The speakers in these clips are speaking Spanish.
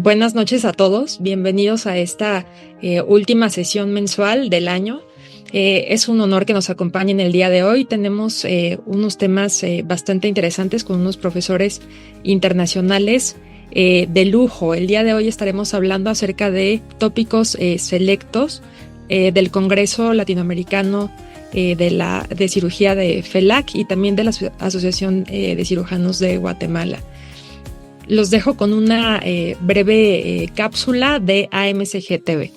Buenas noches a todos, bienvenidos a esta última sesión mensual del año. Es un honor que nos acompañen el día de hoy. Tenemos unos temas bastante interesantes con unos profesores internacionales de lujo. El día de hoy estaremos hablando acerca de tópicos selectos del Congreso Latinoamericano de Cirugía de FELAC y también de la Asociación de Cirujanos de Guatemala. Los dejo con una breve cápsula de AMCG TV.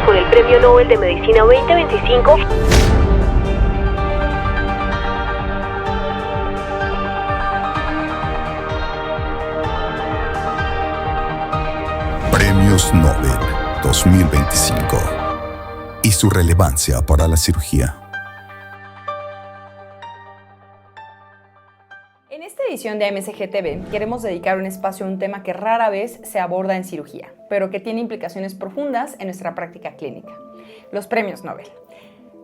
Con el Premio Nobel de Medicina 2025. Premios Nobel 2025 y su relevancia para la cirugía. En esta edición de AMCG TV queremos dedicar un espacio a un tema que rara vez se aborda en cirugía, pero que tiene implicaciones profundas en nuestra práctica clínica: los premios Nobel,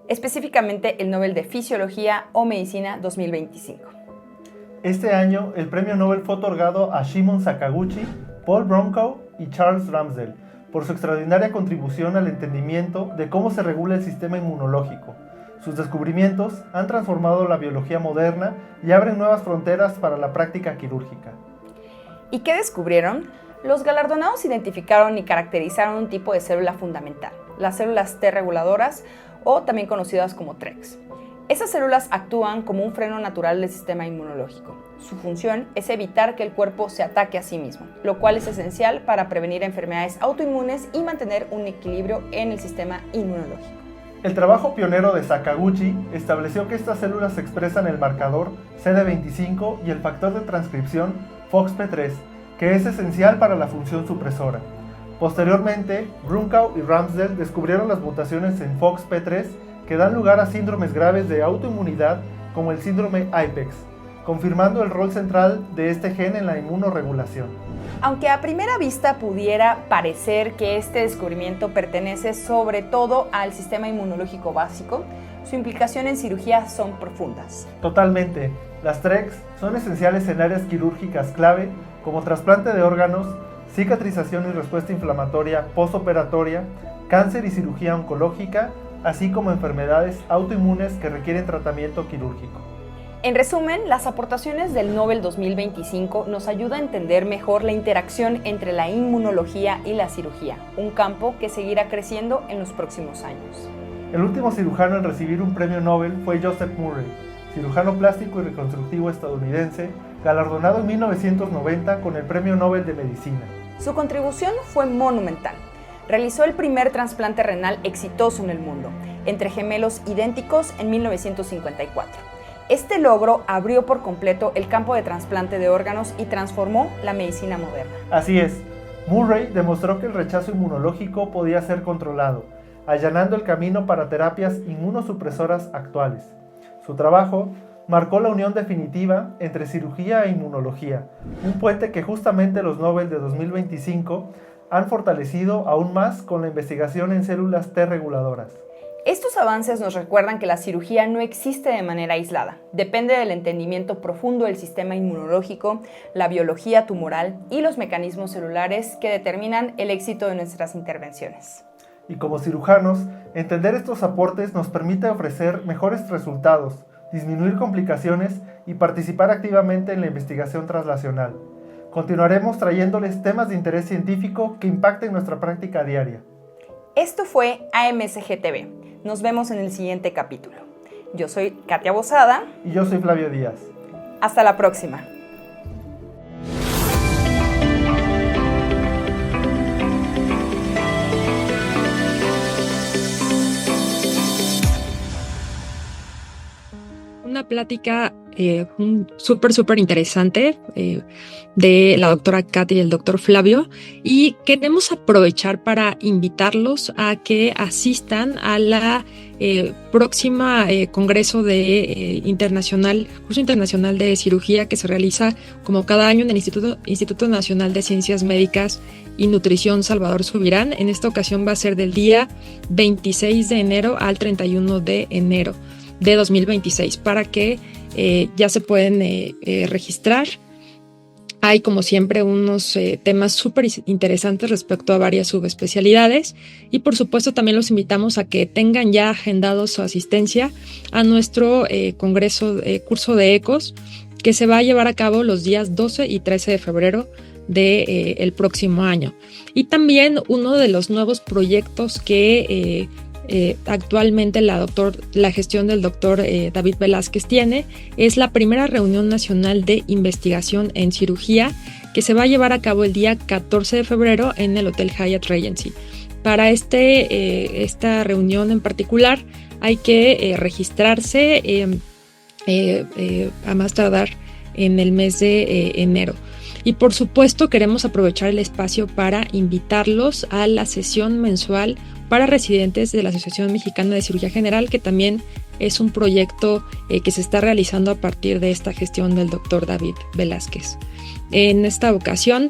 específicamente el Nobel de Fisiología o Medicina 2025. Este año, el premio Nobel fue otorgado a Shimon Sakaguchi, Paul Bronkow y Charles Ramsdell por su extraordinaria contribución al entendimiento de cómo se regula el sistema inmunológico. Sus descubrimientos han transformado la biología moderna y abren nuevas fronteras para la práctica quirúrgica. ¿Y qué descubrieron? Los galardonados identificaron y caracterizaron un tipo de célula fundamental, las células T reguladoras o también conocidas como TREGs. Esas células actúan como un freno natural del sistema inmunológico. Su función es evitar que el cuerpo se ataque a sí mismo, lo cual es esencial para prevenir enfermedades autoinmunes y mantener un equilibrio en el sistema inmunológico. El trabajo pionero de Sakaguchi estableció que estas células expresan el marcador CD25 y el factor de transcripción FOXP3, que es esencial para la función supresora. Posteriormente, Bronkow y Ramsdell descubrieron las mutaciones en FOXP3 que dan lugar a síndromes graves de autoinmunidad como el síndrome IPEX, confirmando el rol central de este gen en la inmunorregulación. Aunque a primera vista pudiera parecer que este descubrimiento pertenece sobre todo al sistema inmunológico básico, su implicación en cirugía son profundas. Totalmente. Las TREGs son esenciales en áreas quirúrgicas clave como trasplante de órganos, cicatrización y respuesta inflamatoria postoperatoria, cáncer y cirugía oncológica, así como enfermedades autoinmunes que requieren tratamiento quirúrgico. En resumen, las aportaciones del Nobel 2025 nos ayudan a entender mejor la interacción entre la inmunología y la cirugía, un campo que seguirá creciendo en los próximos años. El último cirujano en recibir un premio Nobel fue Joseph Murray, cirujano plástico y reconstructivo estadounidense, galardonado en 1990 con el Premio Nobel de Medicina. Su contribución fue monumental. Realizó el primer trasplante renal exitoso en el mundo, entre gemelos idénticos en 1954. Este logro abrió por completo el campo de trasplante de órganos y transformó la medicina moderna. Así es, Murray demostró que el rechazo inmunológico podía ser controlado, allanando el camino para terapias inmunosupresoras actuales. Su trabajo marcó la unión definitiva entre cirugía e inmunología, un puente que justamente los Nobel de 2025 han fortalecido aún más con la investigación en células T reguladoras. Estos avances nos recuerdan que la cirugía no existe de manera aislada. Depende del entendimiento profundo del sistema inmunológico, la biología tumoral y los mecanismos celulares que determinan el éxito de nuestras intervenciones. Y como cirujanos, entender estos aportes nos permite ofrecer mejores resultados, disminuir complicaciones y participar activamente en la investigación translacional. Continuaremos trayéndoles temas de interés científico que impacten nuestra práctica diaria. Esto fue AMCG TV. Nos vemos en el siguiente capítulo. Yo soy Katia Bozada. Y yo soy Flavio Díaz. Hasta la próxima. Una plática súper interesante de la doctora Katy y el doctor Flavio, y queremos aprovechar para invitarlos a que asistan a la próxima congreso curso internacional de cirugía que se realiza como cada año en el Instituto Nacional de Ciencias Médicas y Nutrición Salvador Subirán. En esta ocasión va a ser del día 26 de enero al 31 de enero de 2026, para que ya se pueden registrar. Hay, como siempre, unos temas súper interesantes respecto a varias subespecialidades, y por supuesto también los invitamos a que tengan ya agendado su asistencia a nuestro curso de ECOS, que se va a llevar a cabo los días 12 y 13 de febrero del próximo año. Y también uno de los nuevos proyectos que actualmente la gestión del doctor David Velázquez tiene es la primera reunión nacional de investigación en cirugía, que se va a llevar a cabo el día 14 de febrero en el Hotel Hyatt Regency. Para esta reunión en particular hay que registrarse a más tardar en el mes de enero. Y por supuesto queremos aprovechar el espacio para invitarlos a la sesión mensual para residentes de la Asociación Mexicana de Cirugía General, que también es un proyecto que se está realizando a partir de esta gestión del doctor David Velázquez. En esta ocasión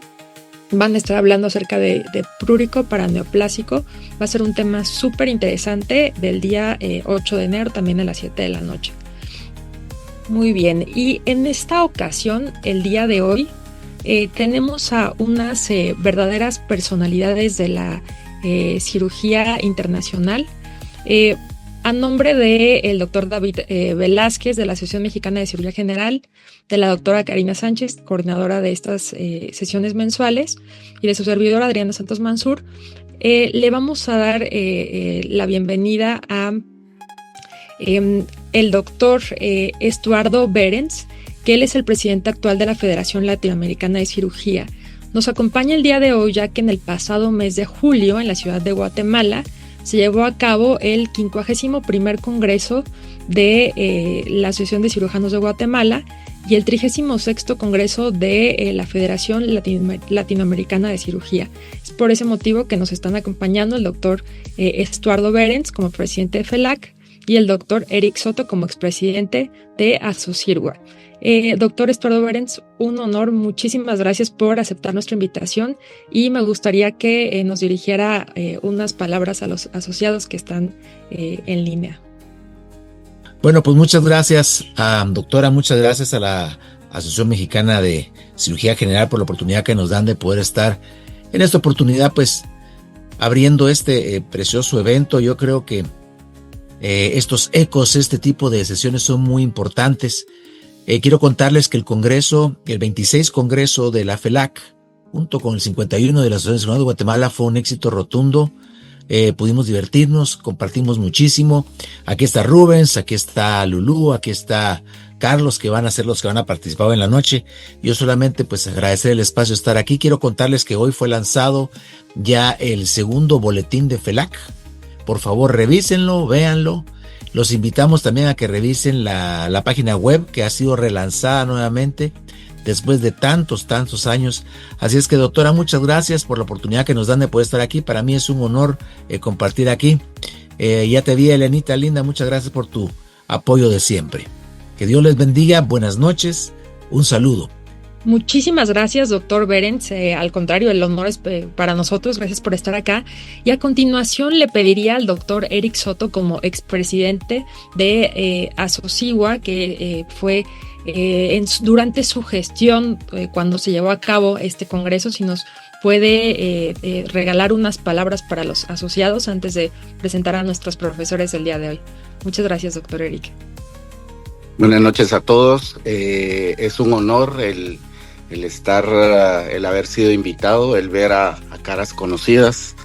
van a estar hablando acerca de prurigo paraneoplásico. Va a ser un tema súper interesante, del día 8 de enero, también a las 7 de la noche. Muy bien, y en esta ocasión, el día de hoy, tenemos a unas verdaderas personalidades de la cirugía internacional. A nombre del doctor David Velázquez, de la Asociación Mexicana de Cirugía General, de la doctora Karina Sánchez, coordinadora de estas sesiones mensuales, y de su servidora Adriana Santos Mansur, le vamos a dar la bienvenida a el doctor Estuardo Behrens, que él es el presidente actual de la Federación Latinoamericana de Cirugía. Nos acompaña el día de hoy, ya que en el pasado mes de julio, en la ciudad de Guatemala, se llevó a cabo el 51º Congreso de la Asociación de Cirujanos de Guatemala y el 36º Congreso de la Federación Latinoamericana de Cirugía. Es por ese motivo que nos están acompañando el doctor Estuardo Behrens como presidente de FELAC y el doctor Eric Soto como expresidente de Asocirgua. Doctor Estuardo Behrens, un honor, muchísimas gracias por aceptar nuestra invitación, y me gustaría que nos dirigiera unas palabras a los asociados que están en línea. Bueno, pues muchas gracias, doctora, muchas gracias a la Asociación Mexicana de Cirugía General por la oportunidad que nos dan de poder estar en esta oportunidad, pues abriendo este precioso evento. Yo creo que estos ecos, este tipo de sesiones son muy importantes. Quiero contarles que el 26 Congreso de la FELAC, junto con el 51 de la Asociación de Cirujanos de Guatemala, fue un éxito rotundo. Pudimos divertirnos, compartimos muchísimo. Aquí está Rubens, aquí está Lulú, aquí está Carlos, que van a ser los que van a participar en la noche. Yo solamente pues agradecer el espacio de estar aquí. Quiero contarles que hoy fue lanzado ya el segundo boletín de FELAC. Por favor, revísenlo, véanlo. Los invitamos también a que revisen la página web, que ha sido relanzada nuevamente después de tantos años. Así es que, doctora, muchas gracias por la oportunidad que nos dan de poder estar aquí. Para mí es un honor compartir aquí. Ya te vi, Elenita linda, muchas gracias por tu apoyo de siempre. Que Dios les bendiga, buenas noches, un saludo. Muchísimas gracias, doctor Behrens. Al contrario, el honor es para nosotros. Gracias por estar acá. Y a continuación le pediría al doctor Eric Soto, como expresidente de Asocirgua, que fue durante su gestión cuando se llevó a cabo este congreso, si nos puede regalar unas palabras para los asociados antes de presentar a nuestros profesores del día de hoy. Muchas gracias, doctor Eric. Buenas noches a todos. Es un honor el haber sido invitado, el ver a caras conocidas.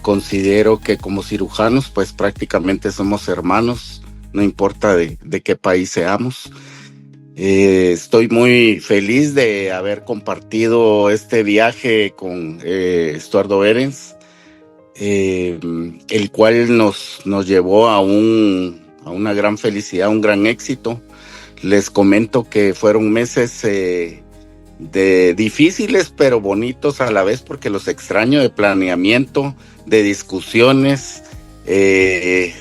Considero que como cirujanos pues prácticamente somos hermanos, no importa de qué país seamos. Estoy muy feliz de haber compartido este viaje con Estuardo Behrens, el cual nos llevó a una gran felicidad, un gran éxito. Les comento que fueron meses difíciles pero bonitos a la vez, porque los extraño, de planeamiento, de discusiones, de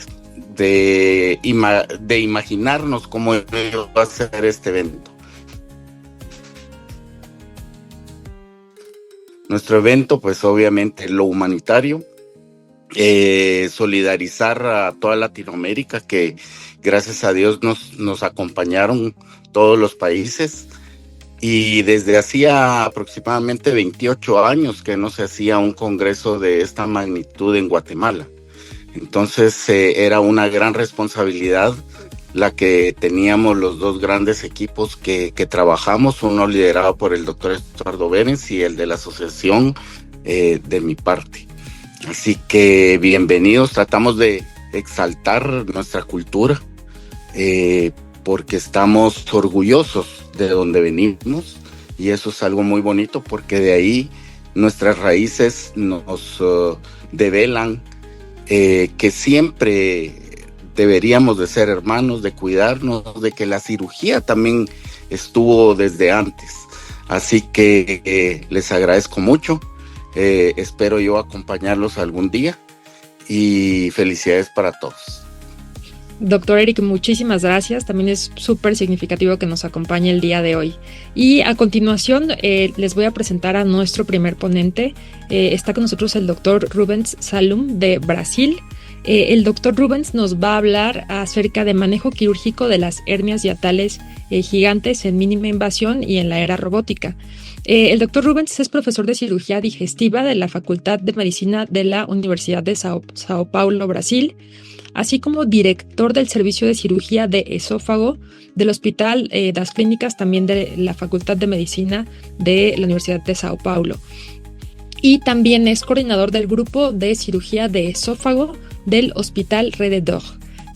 imaginarnos cómo va a ser este evento. Nuestro evento, pues obviamente lo humanitario, solidarizar a toda Latinoamérica, que gracias a Dios nos acompañaron todos los países, y desde hacía aproximadamente 28 años que no se hacía un congreso de esta magnitud en Guatemala. Entonces era una gran responsabilidad la que teníamos los dos grandes equipos que trabajamos, uno liderado por el doctor Estuardo Benes y el de la asociación de mi parte. Así que bienvenidos, tratamos de exaltar nuestra cultura porque estamos orgullosos de donde venimos, y eso es algo muy bonito porque de ahí nuestras raíces nos develan que siempre deberíamos de ser hermanos, de cuidarnos, de que la cirugía también estuvo desde antes. Así que les agradezco mucho. Espero yo acompañarlos algún día, y felicidades para todos. Doctor Eric, muchísimas gracias. También es súper significativo que nos acompañe el día de hoy. Y a continuación les voy a presentar a nuestro primer ponente. Está con nosotros el doctor Rubens Salum de Brasil. El doctor Rubens nos va a hablar acerca de manejo quirúrgico de las hernias hiatales gigantes en mínima invasión y en la era robótica. El doctor Rubens es profesor de cirugía digestiva de la Facultad de Medicina de la Universidad de Sao Paulo, Brasil, así como director del Servicio de Cirugía de Esófago del Hospital das Clínicas, también de la Facultad de Medicina de la Universidad de Sao Paulo. Y también es coordinador del Grupo de Cirugía de Esófago del Hospital Rede d'Or,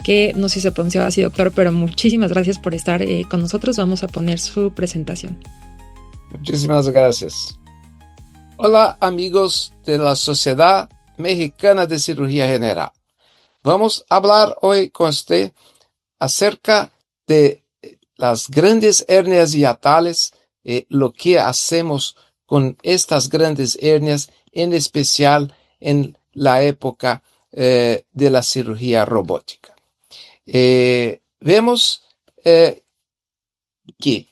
que no sé si se pronunciaba así, doctor, pero muchísimas gracias por estar con nosotros. Vamos a poner su presentación. Muchísimas gracias. Hola amigos de la Sociedad Mexicana de Cirugía General. Vamos a hablar hoy con usted acerca de las grandes hernias hiatales, lo que hacemos con estas grandes hernias, en especial en la época de la cirugía robótica. Vemos que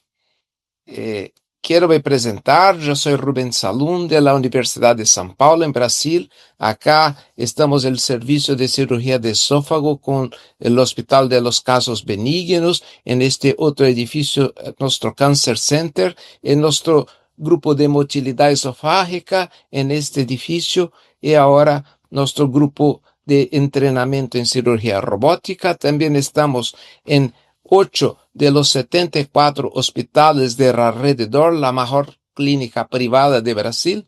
quiero me presentar. Yo soy Rubens Salum de la Universidad de São Paulo en Brasil. Acá estamos en el servicio de cirugía de esófago con el Hospital de los Casos Benignos. En este otro edificio, nuestro Cancer Center, en nuestro grupo de motilidad esofágica en este edificio, y ahora nuestro grupo de entrenamiento en cirugía robótica. También estamos en 8 de los 74 hospitales de la Rede d'Or, la mejor clínica privada de Brasil,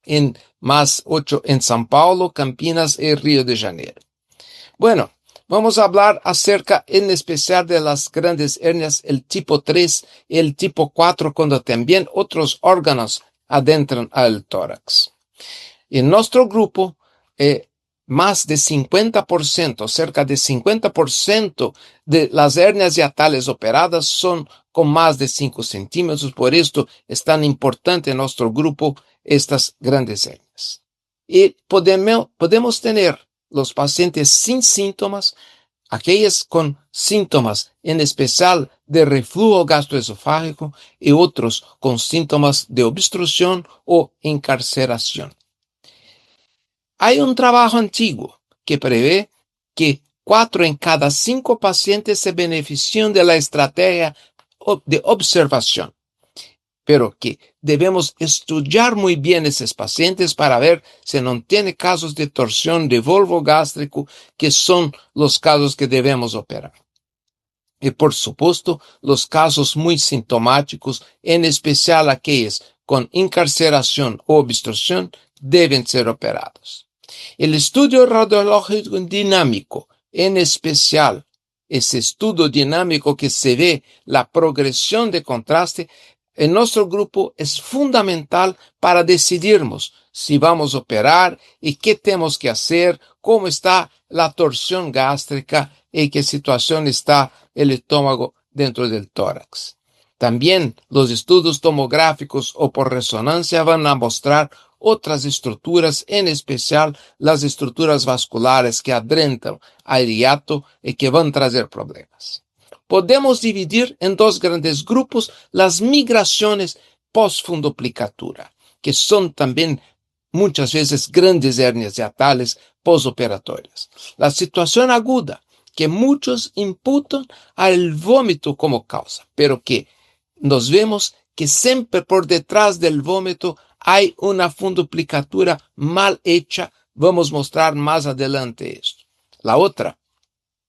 en más 8 en São Paulo, Campinas y Río de Janeiro. Bueno, vamos a hablar acerca en especial de las grandes hernias, el tipo 3 y el tipo 4, cuando también otros órganos adentran al tórax. En nuestro grupo, más de 50%, cerca de 50% de las hernias hiatales operadas son con más de 5 centímetros. Por esto es tan importante en nuestro grupo estas grandes hernias. Y podemos tener los pacientes sin síntomas, aquellas con síntomas en especial de reflujo gastroesofágico y otros con síntomas de obstrucción o encarceración. Hay un trabajo antiguo que prevé que 4 en cada 5 pacientes se benefician de la estrategia de observación, pero que debemos estudiar muy bien esos pacientes para ver si no tiene casos de torsión de volvo gástrico, que son los casos que debemos operar. Y por supuesto, los casos muy sintomáticos, en especial aquellos con encarceración o obstrucción, deben ser operados. El estudio radiológico dinámico, en especial ese estudio dinámico que se ve la progresión de contraste, en nuestro grupo es fundamental para decidirnos si vamos a operar y qué tenemos que hacer, cómo está la torsión gástrica y qué situación está el estómago dentro del tórax. También los estudios tomográficos o por resonancia van a mostrar otras estructuras, en especial las estructuras vasculares que adentran al hiato y que van a traer problemas. Podemos dividir en dos grandes grupos las migraciones post-fundoplicatura, que son también muchas veces grandes hernias hiatales postoperatorias. La situación aguda, que muchos imputan al vómito como causa, pero que nos vemos que siempre por detrás del vómito hay una fundoplicatura mal hecha. Vamos a mostrar más adelante esto. La otra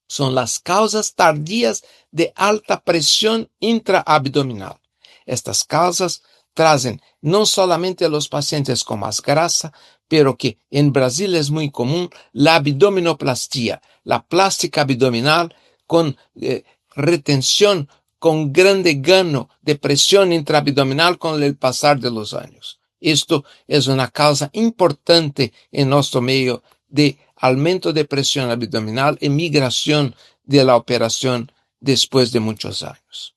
son las causas tardías de alta presión intraabdominal. Estas causas traen no solamente a los pacientes con más grasa, pero que en Brasil es muy común la abdominoplastia, la plástica abdominal con retención, con grande gano de presión intraabdominal con el pasar de los años. Esto es una causa importante en nuestro medio de aumento de presión abdominal y migración de la operación después de muchos años.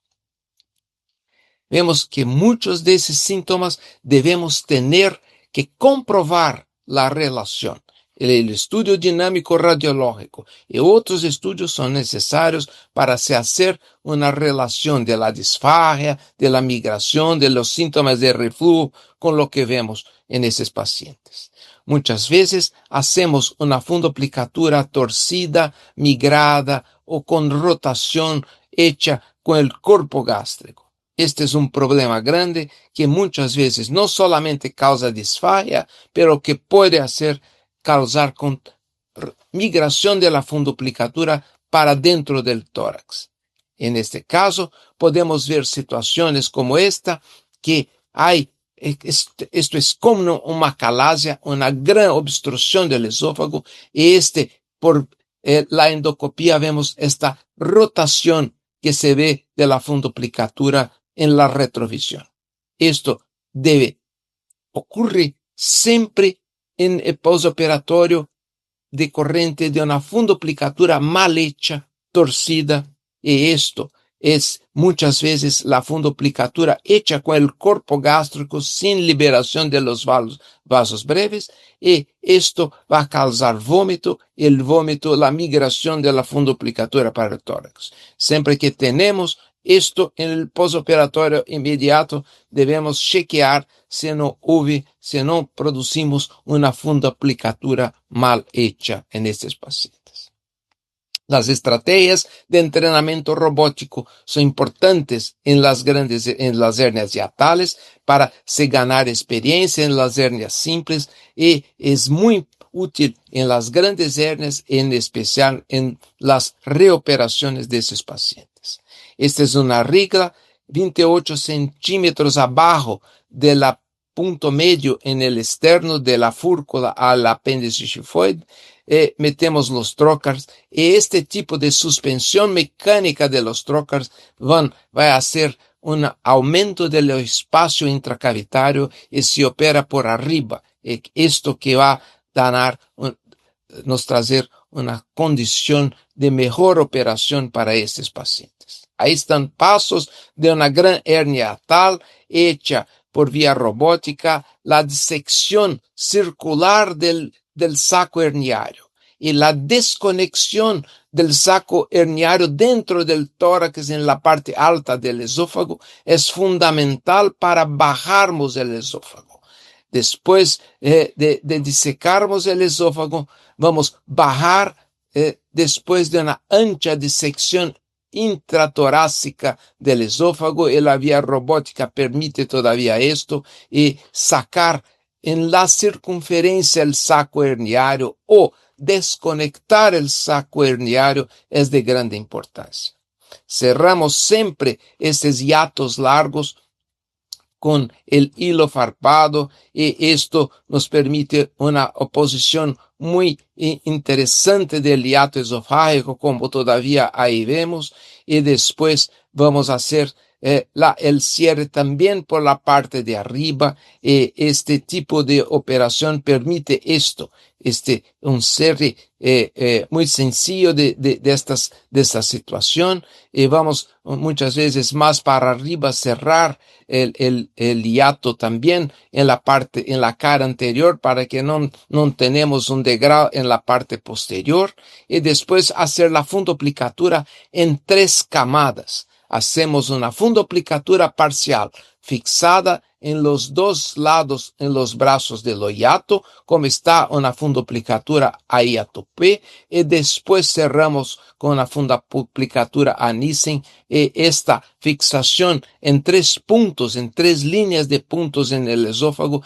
Vemos que muchos de esos síntomas debemos tener que comprobar la relación. El estudio dinámico radiológico y otros estudios son necesarios para hacer una relación de la disfagia, de la migración, de los síntomas de reflujo con lo que vemos en esos pacientes. Muchas veces hacemos una fundoplicatura torcida, migrada o con rotación hecha con el cuerpo gástrico. Este es un problema grande que muchas veces no solamente causa disfagia, pero que puede causar con migración de la fundoplicatura para dentro del tórax. En este caso, podemos ver situaciones como esta, que hay, esto es como una macalasia, una gran obstrucción del esófago, y por la endoscopía vemos esta rotación que se ve de la fundoplicatura en la retrovisión. Esto ocurre siempre en el postoperatorio decorrente de una fundoplicatura mal hecha, torcida, y esto es muchas veces la fundoplicatura hecha con el cuerpo gástrico sin liberación de los vasos breves, y esto va a causar vómito, el vómito, la migración de la fundoplicatura para el tórax. Siempre que tenemos esto en el postoperatorio inmediato, debemos chequear si no producimos una fundoplicatura mal hecha en estos pacientes. Las estrategias de entrenamiento robótico son importantes en las hernias hiatales para ganar experiencia en las hernias simples, y es muy útil en las grandes hernias, en especial en las reoperaciones de esos pacientes. Esta es una regla 28 centímetros abajo del punto medio en el externo de la fúrcula al apéndice xifoide. Metemos los trocars, y este tipo de suspensión mecánica de los trocars va a hacer un aumento del espacio intracavitario y se opera por arriba. Esto que va a nos traer una condición de mejor operación para estos pacientes. Ahí están pasos de una gran hernia hiatal hecha por vía robótica, la disección circular del saco herniario y la desconexión del saco herniario dentro del tórax en la parte alta del esófago es fundamental para bajarmos el esófago. Después de disecarmos el esófago, vamos a bajar después de una ancha disección intratorácica del esófago, y la vía robótica permite todavía esto, y sacar en la circunferencia el saco herniario o desconectar el saco herniario es de grande importancia. Cerramos siempre estos hiatos largos con el hilo farpado, y esto nos permite una oposición muy interesante del hiato esofágico, como todavía ahí vemos, y después vamos a hacer el cierre también por la parte de arriba. Este tipo de operación permite esto, un cierre muy sencillo de esta situación. Vamos muchas veces más para arriba, cerrar el hiato también en la cara anterior para que no tenemos un degrado en la parte posterior, y después hacer la fundoplicatura en 3 camadas. Hacemos una fundoplicatura parcial fixada en los 2 lados, en los brazos del hiato, como está una fundoplicatura a hiato P, y después cerramos con una fundoplicatura a Nissen. Esta fixación en 3 puntos, en 3 líneas de puntos en el esófago,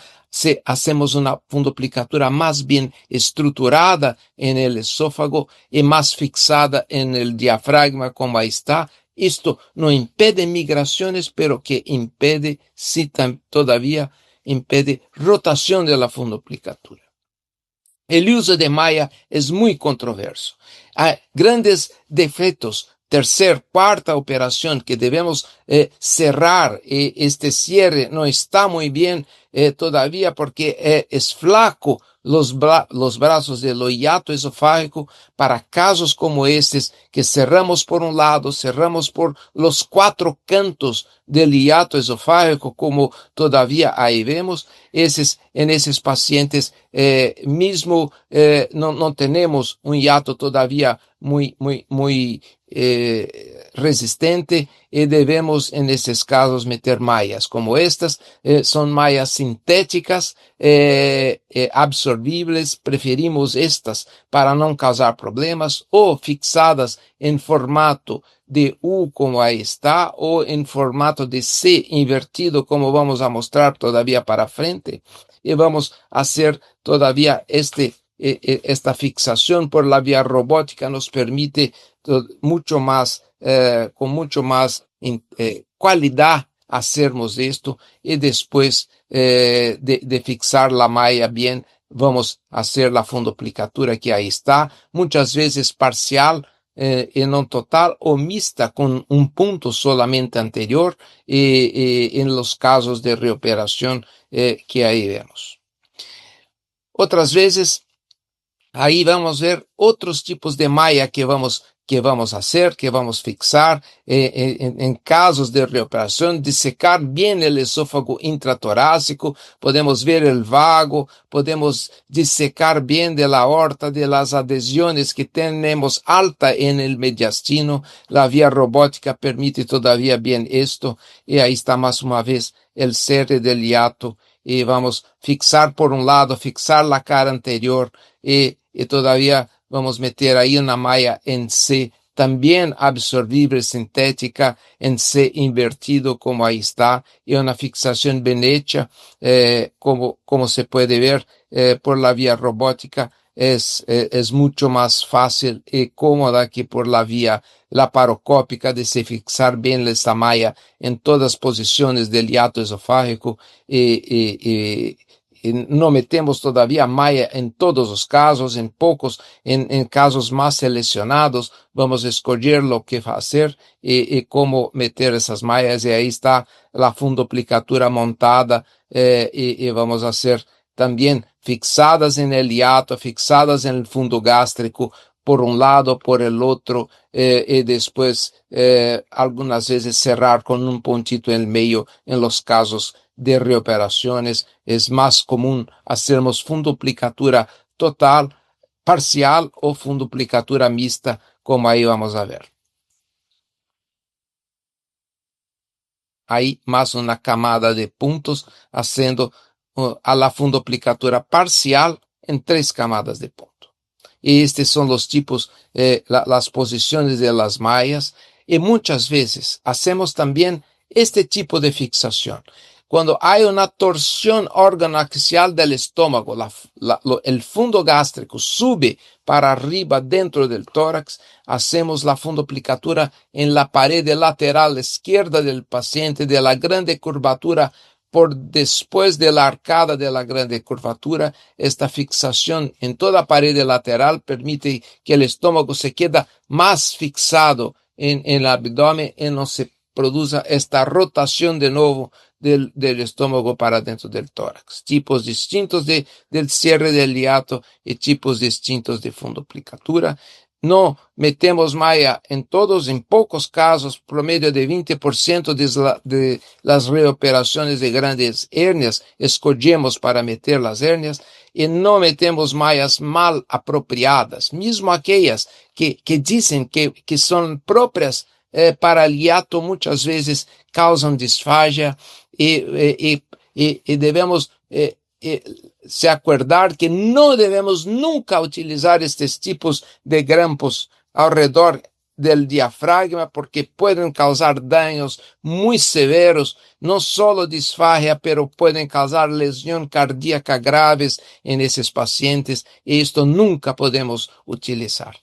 hacemos una fundoplicatura más bien estructurada en el esófago y más fixada en el diafragma, como ahí está. Esto no impide migraciones, pero que impide, sí, todavía impide rotación de la fundoplicatura. El uso de malla es muy controverso. Hay grandes defectos. Cuarta operación que debemos cerrar. Este cierre no está muy bien todavía porque es flaco los brazos del hiato esofágico para casos como estos, que cerramos por un lado, cerramos por los 4 cantos del hiato esofágico, como todavía ahí vemos. En esos pacientes mismo no tenemos un hiato todavía muy resistente, y debemos en esos casos meter mallas como estas. Son mallas sintéticas, absorbibles. Preferimos estas para no causar problemas, o fixadas en formato de U, como ahí está, o en formato de C invertido, como vamos a mostrar todavía para frente. Y vamos a hacer todavía esta fixación por la vía robótica. Nos permite mucho más, con mucho más cualidad, hacernos esto. Y después de fixar la malla bien, vamos a hacer la fundoplicatura, que ahí está, muchas veces parcial, y no total, o mixta con un punto solamente anterior, en los casos de reoperación que ahí vemos. Otras veces, ahí vamos a ver otros tipos de malla que vamos a hacer, que vamos a fixar en casos de reoperación. Disecar bien el esófago intratorácico, podemos ver el vago, podemos disecar bien de la aorta, de las adhesiones que tenemos alta en el mediastino. La vía robótica permite todavía bien esto, y ahí está más una vez el cierre del hiato, y vamos a fixar por un lado, fixar la cara anterior, y todavía vamos a meter ahí una malla en C, también absorbible, sintética, en C invertido, como ahí está, y una fixación bien hecha, como se puede ver por la vía robótica. Es mucho más fácil y cómoda que por la vía laparoscópica, de se fixar bien esta malla en todas posiciones del hiato esofágico, y no metemos todavía malla en todos los casos. En pocos, en casos más seleccionados, vamos a escoger lo que hacer y cómo meter esas mallas, y ahí está la fundoplicatura montada, y vamos a hacer también fixadas en el hiato, fixadas en el fundo gástrico, por un lado, por el otro, y después algunas veces cerrar con un puntito en el medio. En los casos de reoperaciones es más común hacernos fundoplicatura total, parcial o fundoplicatura mixta, como ahí vamos a ver. Ahí más una camada de puntos, haciendo a la fundoplicatura parcial en 3 camadas de punto. Y estos son los tipos, las posiciones de las mallas. Y muchas veces hacemos también este tipo de fixación. Cuando hay una torsión órgano-axial del estómago, el fundo gástrico sube para arriba dentro del tórax, hacemos la fundoplicatura en la pared lateral izquierda del paciente, de la grande curvatura, por después de la arcada de la grande curvatura. Esta fixación en toda pared lateral permite que el estómago se quede más fixado en el abdomen, y no se produce esta rotación de nuevo del estómago para dentro del tórax. Tipos distintos del cierre del hiato y tipos distintos de fundoplicatura. No metemos malla en todos, en pocos casos, promedio de 20% de las reoperaciones de grandes hernias, escogemos para meter las hernias, y no metemos mallas mal apropiadas, mismo aquellas que dicen que son propias para el hiato, muchas veces causan disfagia y debemos se acordar que no debemos nunca utilizar estos tipos de grampos alrededor del diafragma porque pueden causar daños muy severos, no solo disfagia, pero pueden causar lesión cardíaca graves en esos pacientes y esto nunca podemos utilizar.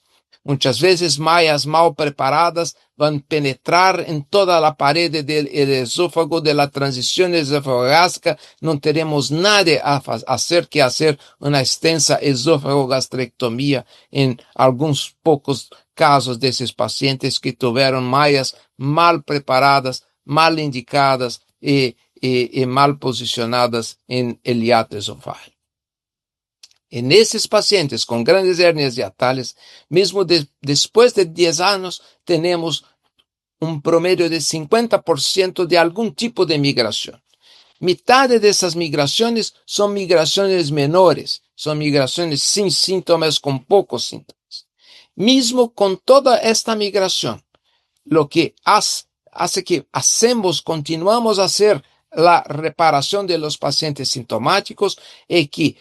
Muchas veces mallas mal preparadas van a penetrar en toda la pared del esófago, de la transición esofagástrica. No tenemos nada a hacer que hacer una extensa esófago-gastrectomía en algunos pocos casos de esos pacientes que tuvieron mallas mal preparadas, mal indicadas y mal posicionadas en el hiato esofágico. En esos pacientes con grandes hernias hiatales, mismo después de 10 años, tenemos un promedio de 50% de algún tipo de migración. Mitad de esas migraciones son migraciones menores, son migraciones sin síntomas, con pocos síntomas. Mismo con toda esta migración, lo que hace que continuamos a hacer la reparación de los pacientes sintomáticos es que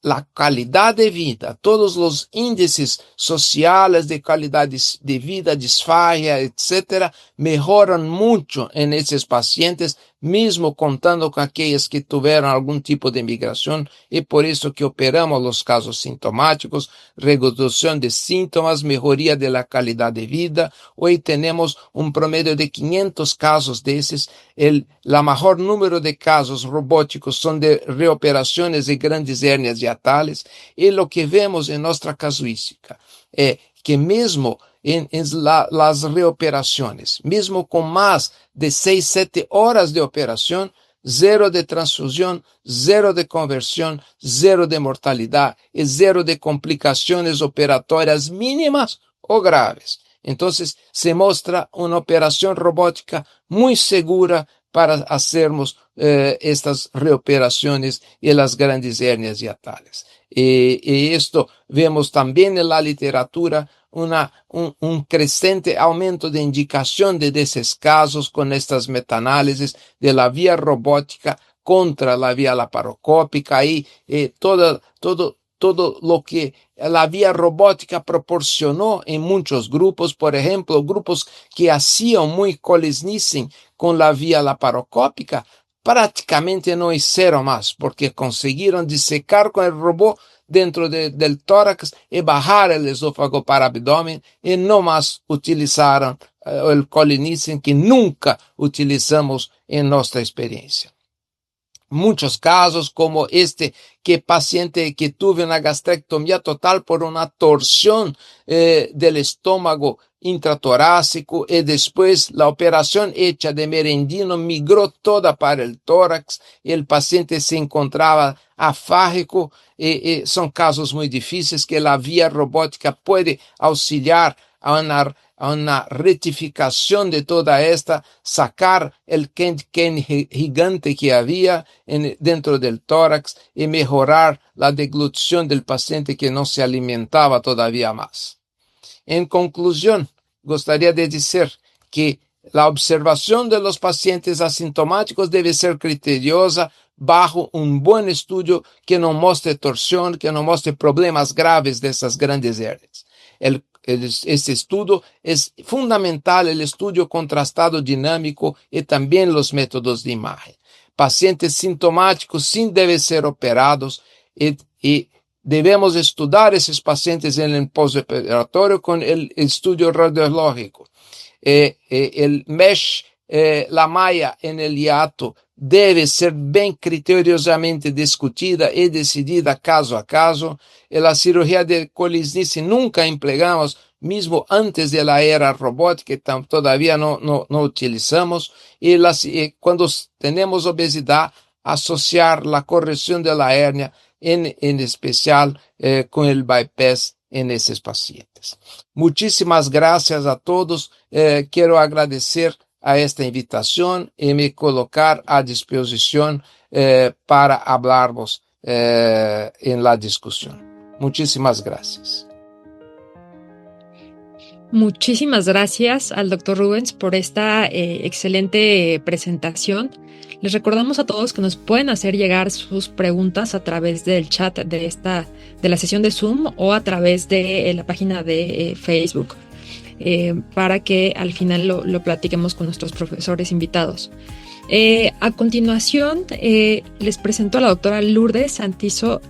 la calidad de vida, todos los índices sociales de calidad de vida, disfagia, etcétera, mejoran mucho en esos pacientes, mismo contando con aquellos que tuvieron algún tipo de migración, y por eso que operamos los casos sintomáticos, reducción de síntomas, mejoría de la calidad de vida. Hoy tenemos un promedio de 500 casos de esos. La mayor número de casos robóticos son de reoperaciones de grandes hernias hiatales, y lo que vemos en nuestra casuística es que mismo en las reoperaciones, mismo con más de 6-7 horas de operación, 0 de transfusión, 0 de conversión, 0 de mortalidad y 0 de complicaciones operatorias mínimas o graves. Entonces se muestra una operación robótica muy segura para hacernos estas reoperaciones y las grandes hernias hiatales. Y esto vemos también en la literatura un creciente aumento de indicación de esos casos con estas metaanálisis de la vía robótica contra la vía laparoscópica y todo lo que la vía robótica proporcionó en muchos grupos, por ejemplo, grupos que hacían muy colisnicing con la vía laparoscópica, prácticamente no hicieron más porque consiguieron disecar con el robot dentro del tórax y bajar el esófago para abdomen y no más utilizaron el colisnicing que nunca utilizamos en nuestra experiencia. Muchos casos como que paciente que tuvo una gastrectomía total por una torsión del estómago intratorácico y después la operación hecha de merendino migró toda para el tórax y el paciente se encontraba afágico. Son casos muy difíciles que la vía robótica puede auxiliar a una rectificación de toda esta, sacar el Ken gigante que había dentro del tórax y mejorar la deglutición del paciente que no se alimentaba todavía más. En conclusión, gustaría de decir que la observación de los pacientes asintomáticos debe ser criteriosa bajo un buen estudio que no muestre torsión, que no muestre problemas graves de esas grandes hernias. Este estudio es fundamental, el estudio contrastado dinámico y también los métodos de imagen. Pacientes sintomáticos sí deben ser operados y debemos estudiar esos pacientes en el postoperatorio con el estudio radiológico. El mesh, la malla en el hiato debe ser bien criteriosamente discutida y decidida caso a caso. En la cirugía de colisnicing nunca empleamos mismo antes de la era robótica que todavía no utilizamos, y cuando tenemos obesidad, asociar la corrección de la hernia, en especial con el bypass en esos pacientes. Muchísimas gracias a todos. Quiero agradecer a esta invitación y me colocar a disposición para hablarnos en la discusión. Muchísimas gracias. Muchísimas gracias al doctor Rubens por esta excelente presentación. Les recordamos a todos que nos pueden hacer llegar sus preguntas a través del chat de la sesión de Zoom o a través de la página de Facebook para que al final lo platiquemos con nuestros profesores invitados. A continuación, les presento a la doctora Lourdes Santizo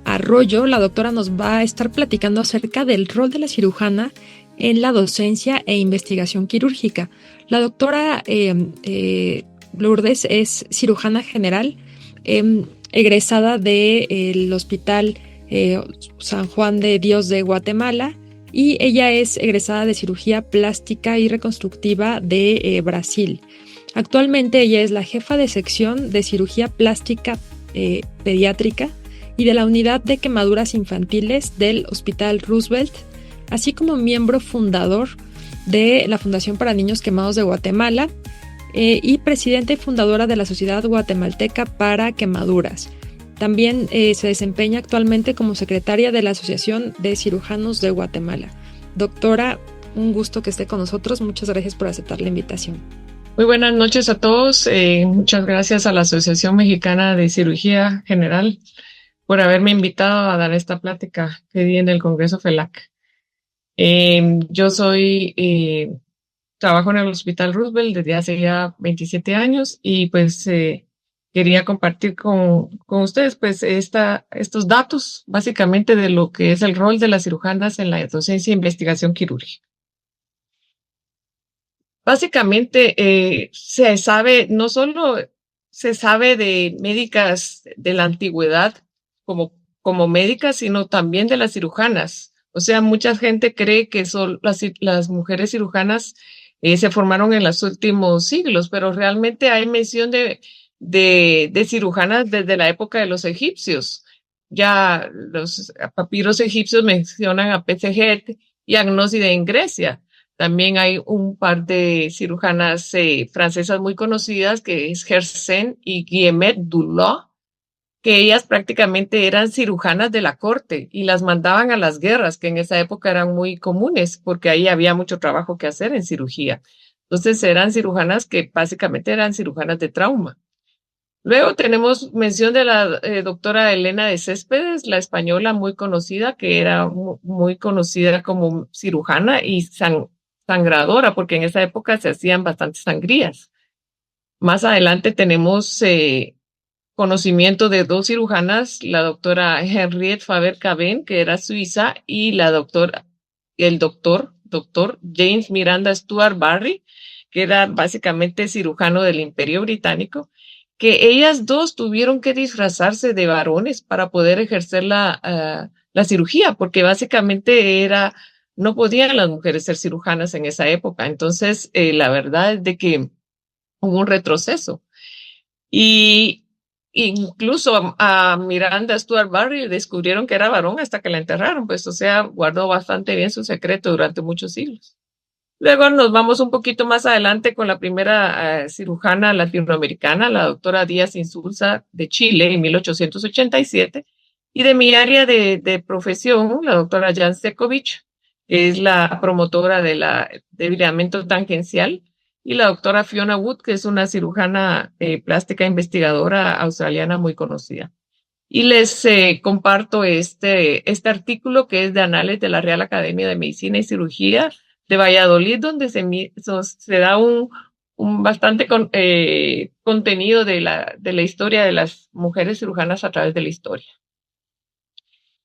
Arroyo. La doctora nos va a estar platicando acerca del rol de la cirujana en la docencia e investigación quirúrgica. La doctora Lourdes es cirujana general, egresada del Hospital San Juan de Dios de Guatemala, y ella es egresada de cirugía plástica y reconstructiva de Brasil. Actualmente ella es la jefa de sección de cirugía plástica pediátrica y de la unidad de quemaduras infantiles del Hospital Roosevelt, así como miembro fundador de la Fundación para Niños Quemados de Guatemala y presidenta y fundadora de la Sociedad Guatemalteca para Quemaduras. También se desempeña actualmente como secretaria de la Asociación de Cirujanos de Guatemala. Doctora, un gusto que esté con nosotros. Muchas gracias por aceptar la invitación. Muy buenas noches a todos. Muchas gracias a la Asociación Mexicana de Cirugía General por haberme invitado a dar esta plática que di en el Congreso FELAC. Yo trabajo en el Hospital Roosevelt desde hace ya 27 años y pues quería compartir con ustedes pues estos datos básicamente de lo que es el rol de las cirujanas en la docencia e investigación quirúrgica. Básicamente se sabe, no solo se sabe de médicas de la antigüedad como médicas, sino también de las cirujanas. O sea, mucha gente cree que son las mujeres cirujanas se formaron en los últimos siglos, pero realmente hay mención de cirujanas desde la época de los egipcios. Ya los papiros egipcios mencionan a Petzehet y a Gnóside en Grecia. También hay un par de cirujanas francesas muy conocidas, que es Gersen y Guillemette Dulot, que ellas prácticamente eran cirujanas de la corte y las mandaban a las guerras, que en esa época eran muy comunes, porque ahí había mucho trabajo que hacer en cirugía. Entonces eran cirujanas que básicamente eran cirujanas de trauma. Luego tenemos mención de la doctora Elena de Céspedes, la española muy conocida, que era muy conocida como cirujana y sangradora, porque en esa época se hacían bastantes sangrías. Más adelante tenemos conocimiento de dos cirujanas, la doctora Henriette Faber-Caben, que era suiza, y el doctor James Miranda Stuart Barry, que era básicamente cirujano del Imperio Británico, que ellas dos tuvieron que disfrazarse de varones para poder ejercer la cirugía, porque básicamente no podían las mujeres ser cirujanas en esa época. Entonces, la verdad es de que hubo un retroceso. Y incluso a Miranda Stuart Barry descubrieron que era varón hasta que la enterraron, pues, o sea, guardó bastante bien su secreto durante muchos siglos. Luego nos vamos un poquito más adelante con la primera cirujana latinoamericana, la doctora Díaz Insulza de Chile en 1887, y de mi área de profesión, la doctora Jan Sekovic, que es la promotora del ligamento tangencial, y la doctora Fiona Wood, que es una cirujana plástica investigadora australiana muy conocida. Y les comparto este artículo que es de Anales de la Real Academia de Medicina y Cirugía de Valladolid, donde se da un bastante contenido de la historia de las mujeres cirujanas a través de la historia.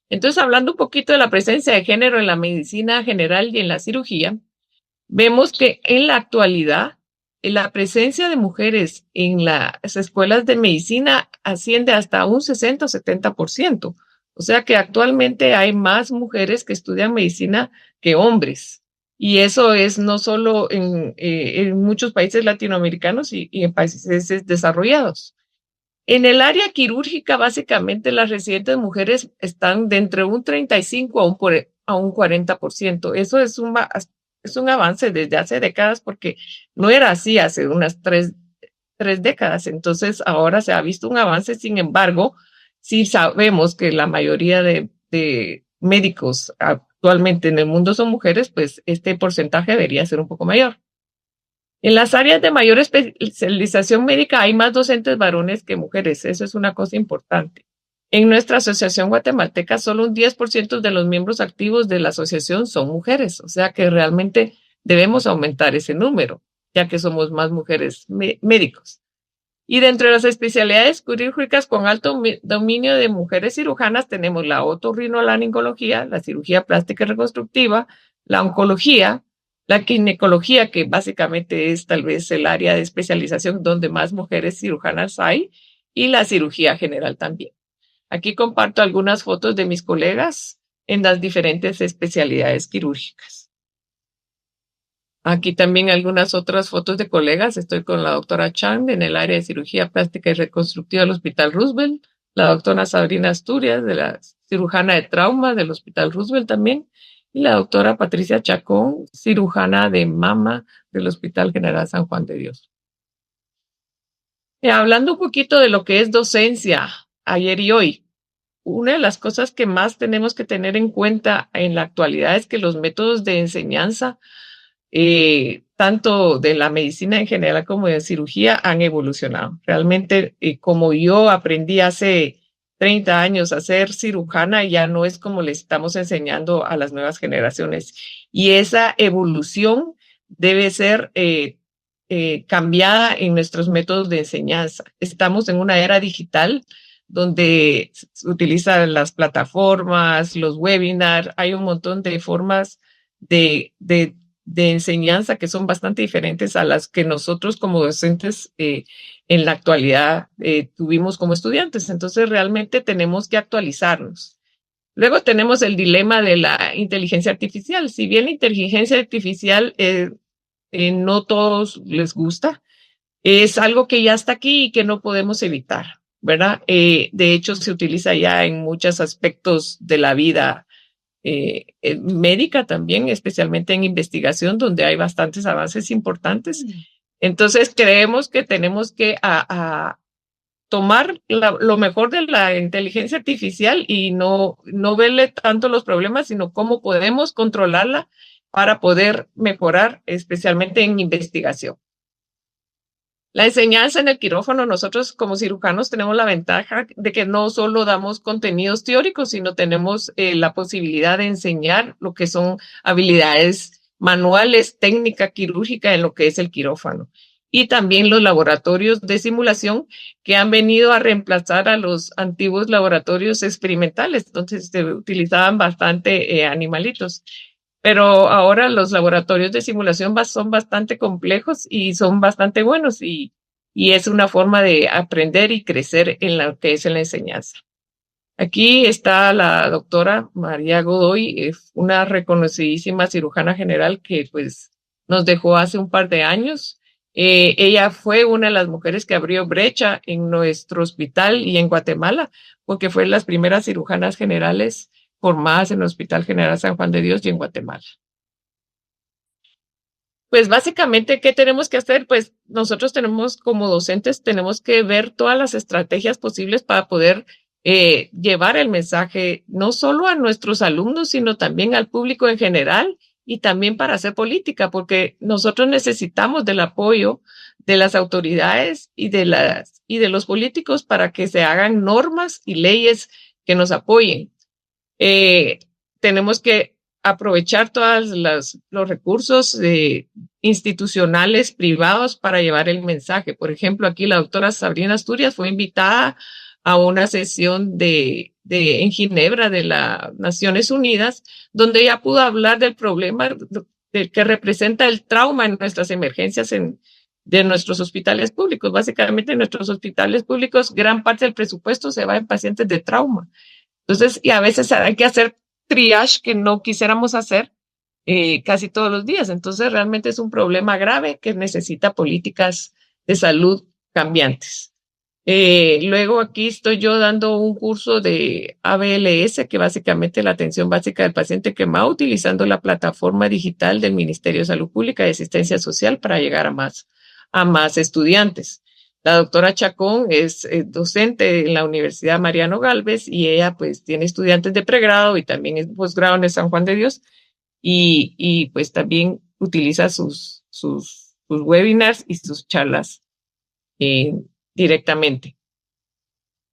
Entonces, hablando un poquito de la presencia de género en la medicina general y en la cirugía, vemos que en la actualidad la presencia de mujeres en las escuelas de medicina asciende hasta un 60 o 70%. O sea que actualmente hay más mujeres que estudian medicina que hombres. Y eso es no solo en muchos países latinoamericanos y en países desarrollados. En el área quirúrgica, básicamente las residentes mujeres están de entre un 35 a un 40%. Eso es un avance desde hace décadas, porque no era así hace unas tres décadas. Entonces ahora se ha visto un avance. Sin embargo, sí sabemos que la mayoría de médicos actualmente en el mundo son mujeres, pues este porcentaje debería ser un poco mayor. En las áreas de mayor especialización médica hay más docentes varones que mujeres. Eso es una cosa importante. En nuestra asociación guatemalteca, solo un 10% de los miembros activos de la asociación son mujeres. O sea que realmente debemos aumentar ese número, ya que somos más mujeres médicos. Y dentro de las especialidades quirúrgicas con alto dominio de mujeres cirujanas tenemos la otorrinolaringología, la cirugía plástica y reconstructiva, la oncología, la ginecología, que básicamente es tal vez el área de especialización donde más mujeres cirujanas hay, y la cirugía general también. Aquí comparto algunas fotos de mis colegas en las diferentes especialidades quirúrgicas. Aquí también algunas otras fotos de colegas. Estoy con la doctora Chang en el área de cirugía plástica y reconstructiva del Hospital Roosevelt, la doctora Sabrina Asturias, de la cirujana de trauma del Hospital Roosevelt también, y la doctora Patricia Chacón, cirujana de mama del Hospital General San Juan de Dios. Hablando un poquito de lo que es docencia ayer y hoy, una de las cosas que más tenemos que tener en cuenta en la actualidad es que los métodos de enseñanza, tanto de la medicina en general como de cirugía, han evolucionado. Realmente, como yo aprendí hace 30 años a ser cirujana, ya no es como le estamos enseñando a las nuevas generaciones. Y esa evolución debe ser cambiada en nuestros métodos de enseñanza. Estamos en una era digital donde se utilizan las plataformas, los webinars, hay un montón de formas de enseñanza que son bastante diferentes a las que nosotros como docentes en la actualidad tuvimos como estudiantes. Entonces realmente tenemos que actualizarnos. Luego tenemos el dilema de la inteligencia artificial. Si bien la inteligencia artificial no todos les gusta, es algo que ya está aquí y que no podemos evitar, ¿verdad? De hecho, se utiliza ya en muchos aspectos de la vida médica también, especialmente en investigación, donde hay bastantes avances importantes. Entonces, creemos que tenemos que tomar lo mejor de la inteligencia artificial y no verle tanto los problemas, sino cómo podemos controlarla para poder mejorar, especialmente en investigación. La enseñanza en el quirófano, nosotros como cirujanos tenemos la ventaja de que no solo damos contenidos teóricos, sino tenemos la posibilidad de enseñar lo que son habilidades manuales, técnica quirúrgica en lo que es el quirófano. Y también los laboratorios de simulación que han venido a reemplazar a los antiguos laboratorios experimentales. Entonces se utilizaban bastante animalitos. Pero ahora los laboratorios de simulación son bastante complejos y son bastante buenos y es una forma de aprender y crecer en lo que es en la enseñanza. Aquí está la doctora María Godoy, es una reconocidísima cirujana general que pues nos dejó hace un par de años. Ella fue una de las mujeres que abrió brecha en nuestro hospital y en Guatemala, porque fue las primeras cirujanas generales formadas en el Hospital General San Juan de Dios y en Guatemala. Pues básicamente, ¿qué tenemos que hacer? Pues nosotros como docentes, tenemos que ver todas las estrategias posibles para poder llevar el mensaje no solo a nuestros alumnos, sino también al público en general y también para hacer política, porque nosotros necesitamos del apoyo de las autoridades y de los políticos para que se hagan normas y leyes que nos apoyen. Tenemos que aprovechar todos los recursos institucionales, privados, para llevar el mensaje. Por ejemplo, aquí la doctora Sabrina Asturias fue invitada a una sesión en Ginebra de las Naciones Unidas, donde ella pudo hablar del problema que representa el trauma en nuestras emergencias de nuestros hospitales públicos. Básicamente, en nuestros hospitales públicos, gran parte del presupuesto se va en pacientes de trauma. Entonces, y a veces hay que hacer triage que no quisiéramos hacer casi todos los días. Entonces, realmente es un problema grave que necesita políticas de salud cambiantes. Luego aquí estoy yo dando un curso de ABLS, que básicamente la atención básica del paciente quemado, utilizando la plataforma digital del Ministerio de Salud Pública y Asistencia Social para llegar a más estudiantes. La doctora Chacón es docente en la Universidad Mariano Galvez y ella pues tiene estudiantes de pregrado y también es posgrado en el San Juan de Dios y pues también utiliza sus webinars y sus charlas directamente.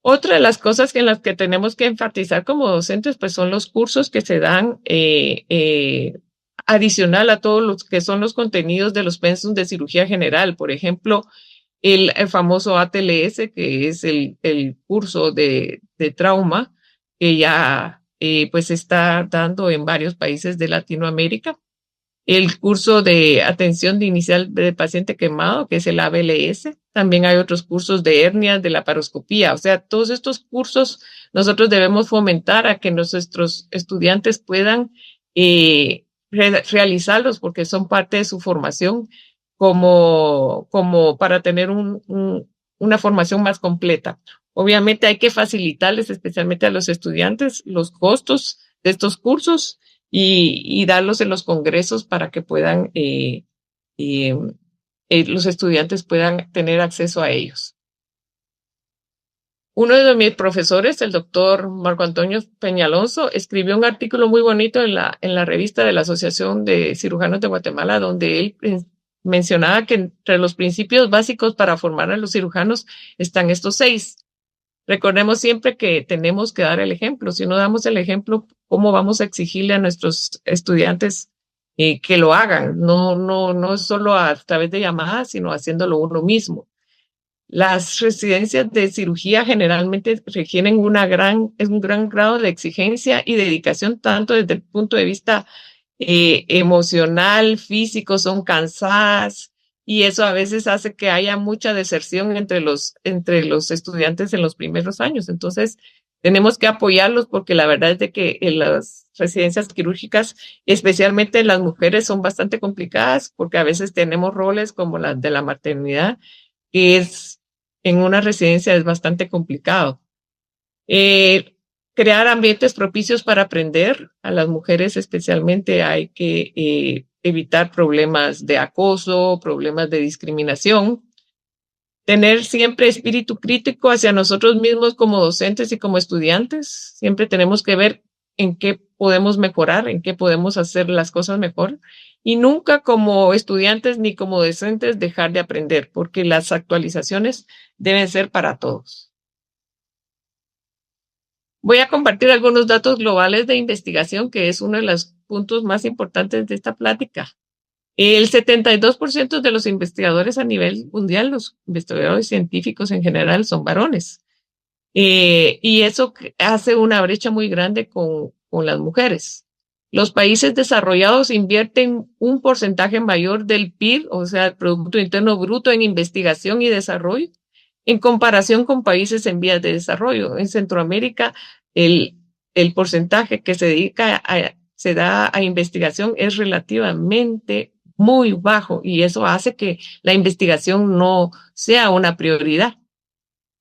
Otra de las cosas en las que tenemos que enfatizar como docentes pues son los cursos que se dan adicional a todos los que son los contenidos de los pensos de cirugía general. Por ejemplo, el famoso ATLS, que es el curso de trauma que ya pues está dando en varios países de Latinoamérica. El curso de atención inicial de paciente quemado, que es el ABLS. También hay otros cursos de hernias, de laparoscopía. O sea, todos estos cursos nosotros debemos fomentar a que nuestros estudiantes puedan realizarlos porque son parte de su formación como para tener una formación más completa. Obviamente hay que facilitarles, especialmente a los estudiantes, los costos de estos cursos y darlos en los congresos para que puedan, los estudiantes puedan tener acceso a ellos. Uno de mis profesores, el doctor Marco Antonio Peñalonso, escribió un artículo muy bonito en la revista de la Asociación de Cirujanos de Guatemala, donde él mencionaba que entre los principios básicos para formar a los cirujanos están estos 6. Recordemos siempre que tenemos que dar el ejemplo. Si no damos el ejemplo, ¿cómo vamos a exigirle a nuestros estudiantes que lo hagan? No solo a través de llamadas, sino haciéndolo uno mismo. Las residencias de cirugía generalmente requieren un gran grado de exigencia y dedicación, tanto desde el punto de vista emocional, físico, son cansadas y eso a veces hace que haya mucha deserción entre los estudiantes en los primeros años. Entonces, tenemos que apoyarlos porque la verdad es de que en las residencias quirúrgicas, especialmente en las mujeres, son bastante complicadas porque a veces tenemos roles como la de la maternidad, que en una residencia es bastante complicado. Crear ambientes propicios para aprender. A las mujeres especialmente hay que evitar problemas de acoso, problemas de discriminación. Tener siempre espíritu crítico hacia nosotros mismos como docentes y como estudiantes. Siempre tenemos que ver en qué podemos mejorar, en qué podemos hacer las cosas mejor. Y nunca como estudiantes ni como docentes dejar de aprender, porque las actualizaciones deben ser para todos. Voy a compartir algunos datos globales de investigación, que es uno de los puntos más importantes de esta plática. El 72% de los investigadores a nivel mundial, los investigadores científicos en general, son varones. Y eso hace una brecha muy grande con las mujeres. Los países desarrollados invierten un porcentaje mayor del PIB, o sea, el Producto Interno Bruto, en investigación y desarrollo, en comparación con países en vías de desarrollo. En Centroamérica, el porcentaje que se da a investigación es relativamente muy bajo y eso hace que la investigación no sea una prioridad.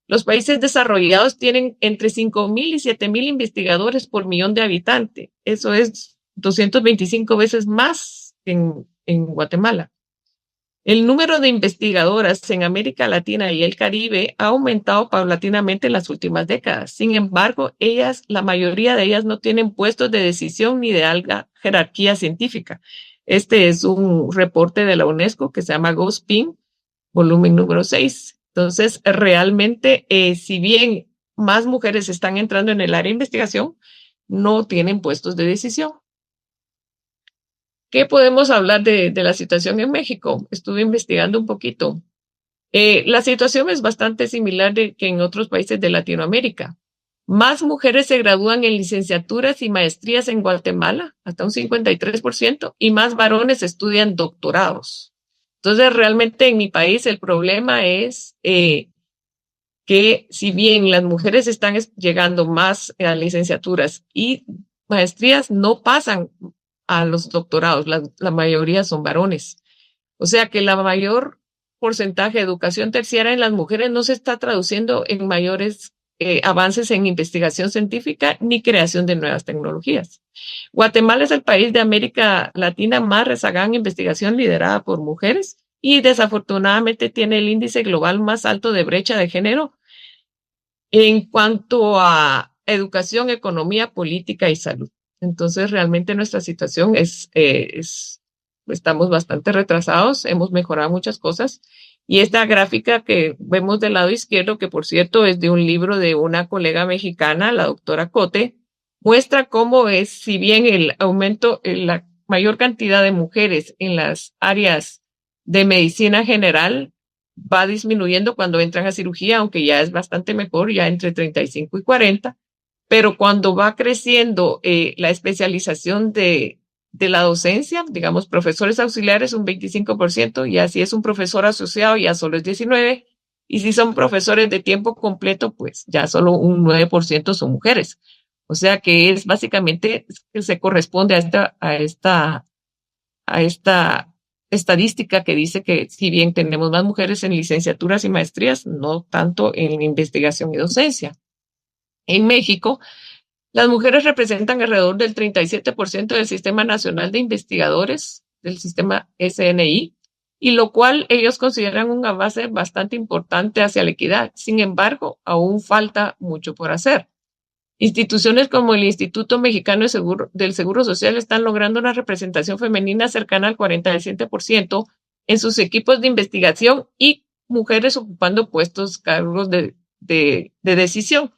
Los países desarrollados tienen entre 5,000 y 7,000 investigadores por millón de habitantes. Eso es 225 veces más en Guatemala. El número de investigadoras en América Latina y el Caribe ha aumentado paulatinamente en las últimas décadas. Sin embargo, la mayoría de ellas no tienen puestos de decisión ni de alta jerarquía científica. Este es un reporte de la UNESCO que se llama GOSPIN, volumen número 6. Entonces, realmente, si bien más mujeres están entrando en el área de investigación, no tienen puestos de decisión. ¿Qué podemos hablar de la situación en México? Estuve investigando un poquito. La situación es bastante similar que en otros países de Latinoamérica. Más mujeres se gradúan en licenciaturas y maestrías en Guatemala, hasta un 53%, y más varones estudian doctorados. Entonces, realmente en mi país el problema es que si bien las mujeres están llegando más a licenciaturas y maestrías, no pasan a los doctorados. La mayoría son varones. O sea que la mayor porcentaje de educación terciaria en las mujeres no se está traduciendo en mayores avances en investigación científica ni creación de nuevas tecnologías. Guatemala es el país de América Latina más rezagado en investigación liderada por mujeres y desafortunadamente tiene el índice global más alto de brecha de género en cuanto a educación, economía, política y salud. Entonces, realmente nuestra situación estamos bastante retrasados, hemos mejorado muchas cosas. Y esta gráfica que vemos del lado izquierdo, que por cierto es de un libro de una colega mexicana, la doctora Cote, muestra cómo es, si bien el aumento, la mayor cantidad de mujeres en las áreas de medicina general va disminuyendo cuando entran a cirugía, aunque ya es bastante mejor, ya entre 35 y 40, pero cuando va creciendo la especialización de la docencia, digamos, profesores auxiliares un 25%, y si es un profesor asociado ya solo es 19%, y si son profesores de tiempo completo, pues ya solo un 9% son mujeres. O sea que es básicamente, se corresponde a esta estadística que dice que si bien tenemos más mujeres en licenciaturas y maestrías, no tanto en investigación y docencia. En México, las mujeres representan alrededor del 37% del Sistema Nacional de Investigadores, del sistema SNI, y lo cual ellos consideran un avance bastante importante hacia la equidad. Sin embargo, aún falta mucho por hacer. Instituciones como el Instituto Mexicano del Seguro Social están logrando una representación femenina cercana al 47% en sus equipos de investigación y mujeres ocupando cargos de decisión.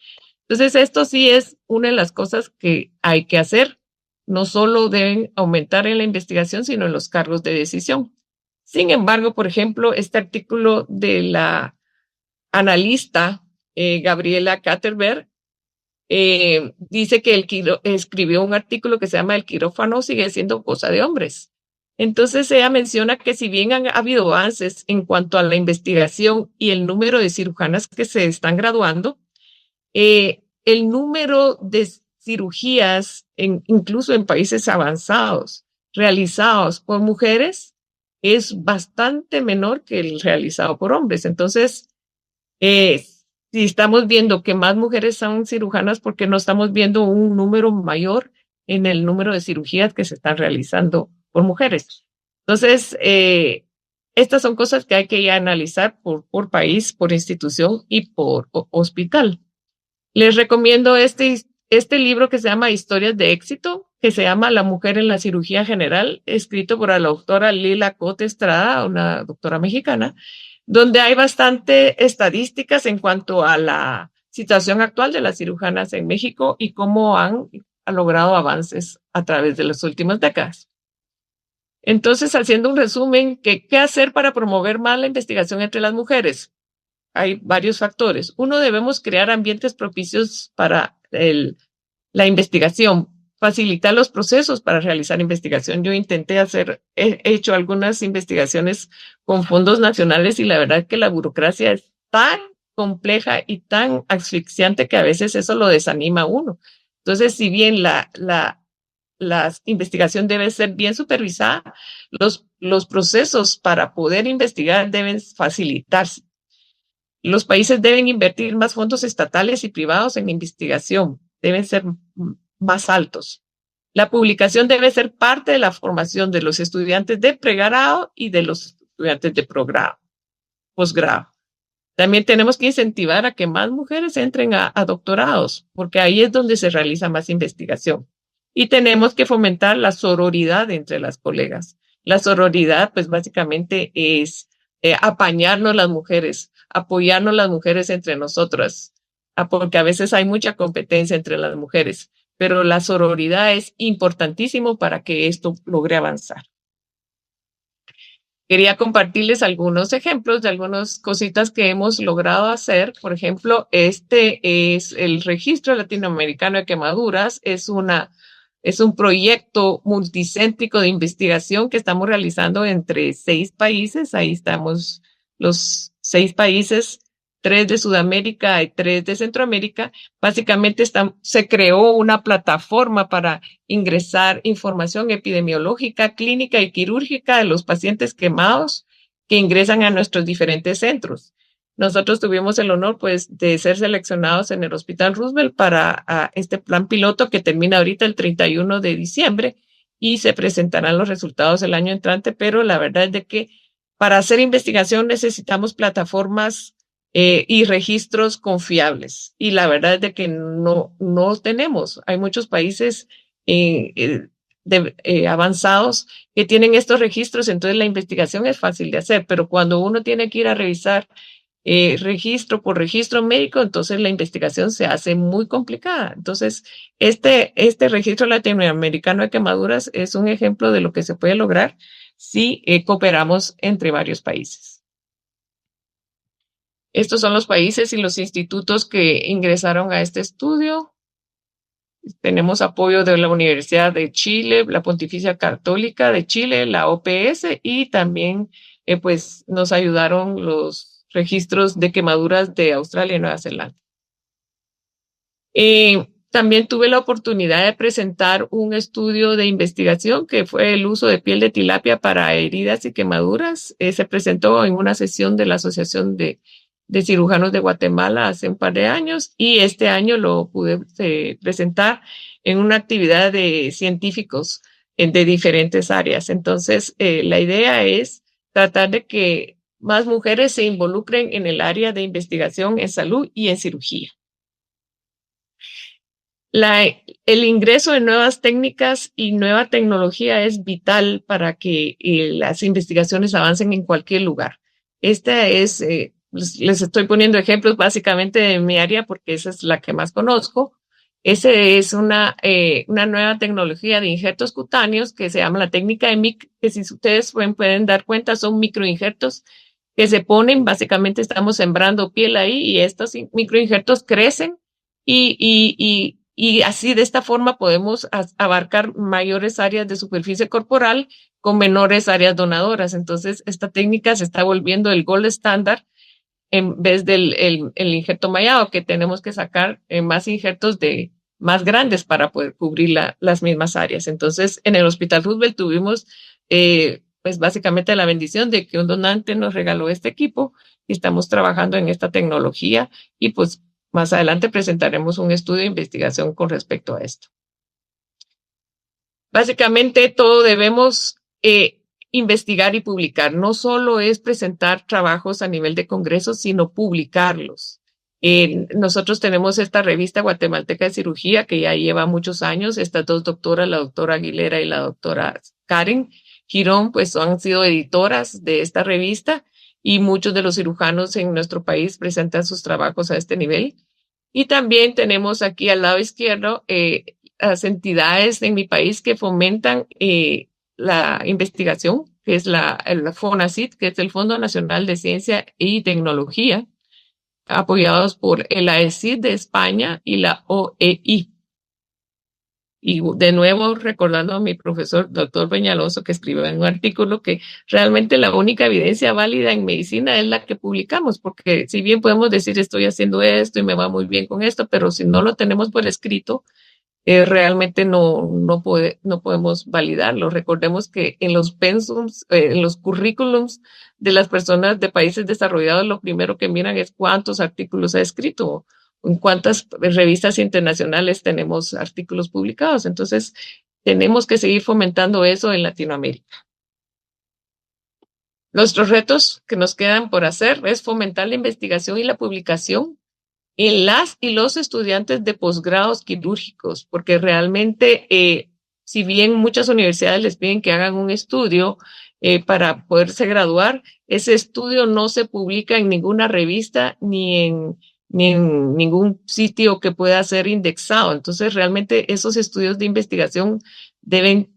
Entonces, esto sí es una de las cosas que hay que hacer. No solo deben aumentar en la investigación, sino en los cargos de decisión. Sin embargo, por ejemplo, este artículo de la analista Gabriela Katterberg dice que escribió un artículo que se llama "El quirófano sigue siendo cosa de hombres". Entonces ella menciona que si bien han habido avances en cuanto a la investigación y el número de cirujanas que se están graduando, el número de cirugías, incluso en países avanzados, realizados por mujeres, es bastante menor que el realizado por hombres. Entonces, si estamos viendo que más mujeres son cirujanas, porque no estamos viendo un número mayor en el número de cirugías que se están realizando por mujeres. Entonces, estas son cosas que hay que ya analizar por país, por institución y por hospital. Les recomiendo este libro que se llama Historias de Éxito, que se llama La mujer en la cirugía general, escrito por la doctora Lila Cote Estrada, una doctora mexicana, donde hay bastante estadísticas en cuanto a la situación actual de las cirujanas en México y cómo han logrado avances a través de las últimas décadas. Entonces, haciendo un resumen, ¿qué hacer para promover más la investigación entre las mujeres? Hay varios factores. Uno, debemos crear ambientes propicios para la investigación, facilitar los procesos para realizar investigación. Yo he hecho algunas investigaciones con fondos nacionales y la verdad es que la burocracia es tan compleja y tan asfixiante que a veces eso lo desanima a uno. Entonces, si bien la investigación debe ser bien supervisada, los procesos para poder investigar deben facilitarse. Los países deben invertir más fondos estatales y privados en investigación, deben ser más altos. La publicación debe ser parte de la formación de los estudiantes de pregrado y de los estudiantes de posgrado. También tenemos que incentivar a que más mujeres entren a doctorados, porque ahí es donde se realiza más investigación. Y tenemos que fomentar la sororidad entre las colegas. La sororidad, pues básicamente es apañarnos las mujeres, apoyarnos las mujeres entre nosotras, porque a veces hay mucha competencia entre las mujeres, pero la sororidad es importantísimo para que esto logre avanzar. Quería compartirles algunos ejemplos de algunas cositas que hemos logrado hacer. Por ejemplo, este es el Registro Latinoamericano de Quemaduras. Es un proyecto multicéntrico de investigación que estamos realizando entre 6 países. Ahí estamos los 6 países 3 de Sudamérica y 3 de Centroamérica. Básicamente se creó una plataforma para ingresar información epidemiológica, clínica y quirúrgica de los pacientes quemados que ingresan a nuestros diferentes centros. Nosotros tuvimos el honor, pues, de ser seleccionados en el Hospital Roosevelt para este plan piloto que termina ahorita el 31 de diciembre y se presentarán los resultados el año entrante, pero la verdad es de que para hacer investigación necesitamos plataformas y registros confiables. Y la verdad es de que no tenemos. Hay muchos países avanzados que tienen estos registros, entonces la investigación es fácil de hacer, pero cuando uno tiene que ir a revisar registro por registro médico, entonces la investigación se hace muy complicada. Entonces, este registro latinoamericano de quemaduras es un ejemplo de lo que se puede lograr si cooperamos entre varios países. Estos son los países y los institutos que ingresaron a este estudio. Tenemos apoyo de la Universidad de Chile, la Pontificia Católica de Chile, la OPS, y también pues nos ayudaron los registros de quemaduras de Australia y Nueva Zelanda. También tuve la oportunidad de presentar un estudio de investigación que fue el uso de piel de tilapia para heridas y quemaduras. Se presentó en una sesión de la Asociación de Cirujanos de Guatemala hace un par de años y este año lo pude presentar en una actividad de científicos de diferentes áreas. Entonces, la idea es tratar de que más mujeres se involucren en el área de investigación en salud y en cirugía. El ingreso de nuevas técnicas y nueva tecnología es vital para que las investigaciones avancen en cualquier lugar. Esta es, les estoy poniendo ejemplos básicamente de mi área porque esa es la que más conozco. Esa es una nueva tecnología de injertos cutáneos que se llama la técnica de MIC, que si ustedes pueden dar cuenta son microinjertos que se ponen, básicamente estamos sembrando piel ahí y estos microinjertos crecen y así de esta forma podemos abarcar mayores áreas de superficie corporal con menores áreas donadoras. Entonces, esta técnica se está volviendo el gold estándar en vez del el injerto mallado, que tenemos que sacar más injertos más grandes para poder cubrir las mismas áreas. Entonces, en el Hospital Roosevelt tuvimos pues básicamente la bendición de que un donante nos regaló este equipo y estamos trabajando en esta tecnología y pues más adelante presentaremos un estudio de investigación con respecto a esto. Básicamente todo debemos investigar y publicar. No solo es presentar trabajos a nivel de congresos, sino publicarlos. Nosotros tenemos esta revista guatemalteca de cirugía que ya lleva muchos años. Estas dos doctoras, la doctora Aguilera y la doctora Karen Girón, pues han sido editoras de esta revista y muchos de los cirujanos en nuestro país presentan sus trabajos a este nivel. Y también tenemos aquí al lado izquierdo las entidades en mi país que fomentan la investigación, que es el FONACYT, que es el Fondo Nacional de Ciencia y Tecnología, apoyados por el AECID de España y la OEI. Y de nuevo, recordando a mi profesor, doctor Peñaloso, que escribió en un artículo que realmente la única evidencia válida en medicina es la que publicamos, porque si bien podemos decir estoy haciendo esto y me va muy bien con esto, pero si no lo tenemos por escrito, realmente no podemos validarlo. Recordemos que en los pensums, en los currículums de las personas de países desarrollados, lo primero que miran es cuántos artículos ha escrito, en cuántas revistas internacionales tenemos artículos publicados. Entonces, tenemos que seguir fomentando eso en Latinoamérica. Nuestros retos que nos quedan por hacer es fomentar la investigación y la publicación en las y los estudiantes de posgrados quirúrgicos, porque realmente, si bien muchas universidades les piden que hagan un estudio para poderse graduar, ese estudio no se publica en ninguna revista ni en ningún sitio que pueda ser indexado. Entonces, realmente esos estudios de investigación deben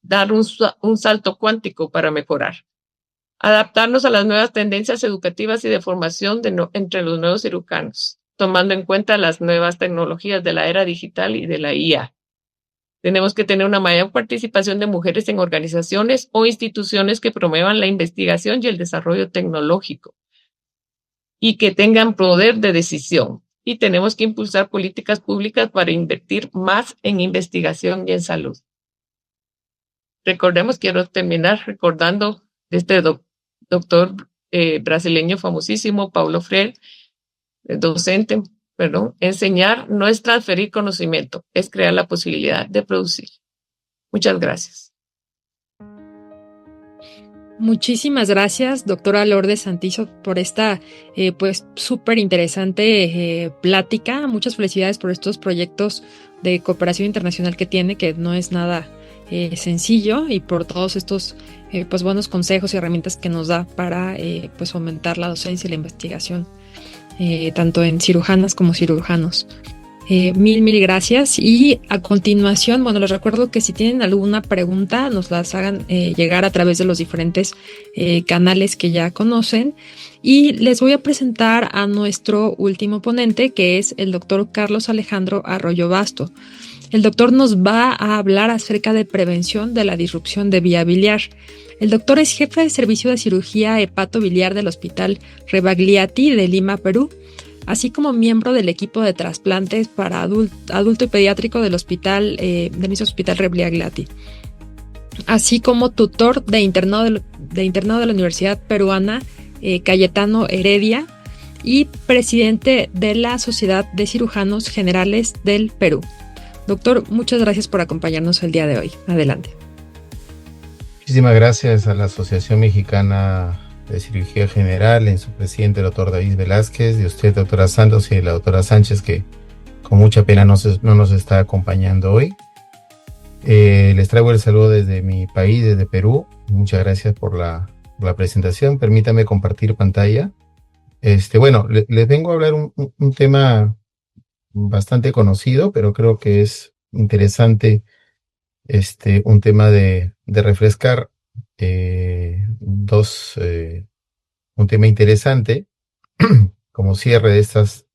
dar un salto cuántico para mejorar. Adaptarnos a las nuevas tendencias educativas y de formación entre los nuevos cirujanos, tomando en cuenta las nuevas tecnologías de la era digital y de la IA. Tenemos que tener una mayor participación de mujeres en organizaciones o instituciones que promuevan la investigación y el desarrollo tecnológico. y que tengan poder de decisión. Y tenemos que impulsar políticas públicas para invertir más en investigación y en salud. Quiero terminar recordando de este doctor brasileño famosísimo, Paulo Freire, docente, enseñar no es transferir conocimiento, es crear la posibilidad de producir. Muchas gracias. Muchísimas gracias, doctora Lourdes Santiso, por esta pues súper interesante plática. Muchas felicidades por estos proyectos de cooperación internacional que tiene, que no es nada sencillo, y por todos estos pues buenos consejos y herramientas que nos da para pues fomentar la docencia y la investigación, tanto en cirujanas como cirujanos. Mil gracias. Y a continuación, les recuerdo que si tienen alguna pregunta, nos las hagan llegar a través de los diferentes canales que ya conocen. Y les voy a presentar a nuestro último ponente, que es el doctor Carlos Alejandro Arroyo Basto. El doctor nos va a hablar acerca de prevención de la disrupción de vía biliar. El doctor es jefe de servicio de cirugía hepatobiliar del Hospital Rebagliati de Lima, Perú, así como miembro del equipo de trasplantes para adulto y pediátrico del mismo Hospital Rebagliati, así como tutor de internado de la Universidad Peruana Cayetano Heredia y presidente de la Sociedad de Cirujanos Generales del Perú. Doctor, muchas gracias por acompañarnos el día de hoy. Adelante. Muchísimas gracias a la Asociación Mexicana de Cirugía General, en su presidente, el doctor David Velázquez, de usted, doctora Santos, y de la doctora Sánchez, que con mucha pena no nos está acompañando hoy. Les traigo el saludo desde mi país, desde Perú. Muchas gracias por la presentación. Permítame compartir pantalla. Les vengo a hablar un tema bastante conocido, pero creo que es interesante, un tema de refrescar un tema interesante como cierre de estas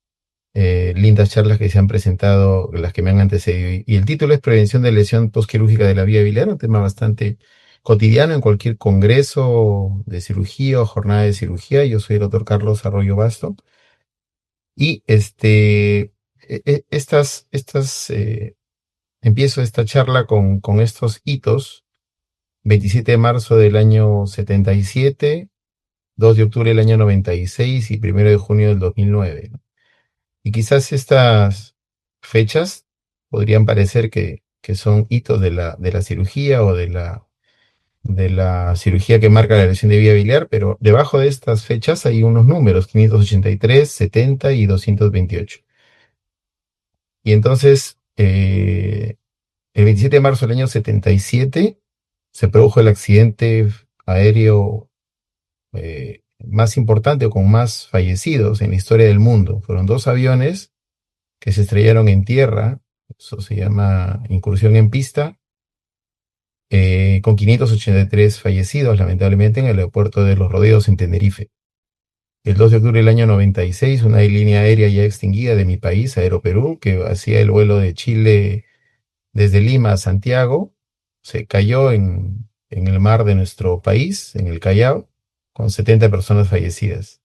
lindas charlas que se han presentado, las que me han antecedido. Y el título es Prevención de lesión postquirúrgica de la vía biliar, un tema bastante cotidiano en cualquier congreso de cirugía o jornada de cirugía. Yo soy el doctor Carlos Arroyo Basto. Y empiezo esta charla con estos hitos. 27 de marzo del año 77, 2 de octubre del año 96 y 1 de junio del 2009. Y quizás estas fechas podrían parecer que son hitos de la cirugía o de la cirugía que marca la lesión de vía biliar, pero debajo de estas fechas hay unos números, 583, 70 y 228. Y entonces, el 27 de marzo del año 77, se produjo el accidente aéreo más importante o con más fallecidos en la historia del mundo. Fueron 2 aviones que se estrellaron en tierra, eso se llama incursión en pista, con 583 fallecidos, lamentablemente, en el aeropuerto de Los Rodeos en Tenerife. El 2 de octubre del año 96, una línea aérea ya extinguida de mi país, Aeroperú, que hacía el vuelo de Chile desde Lima a Santiago, se cayó en el mar de nuestro país, en el Callao, con 70 personas fallecidas.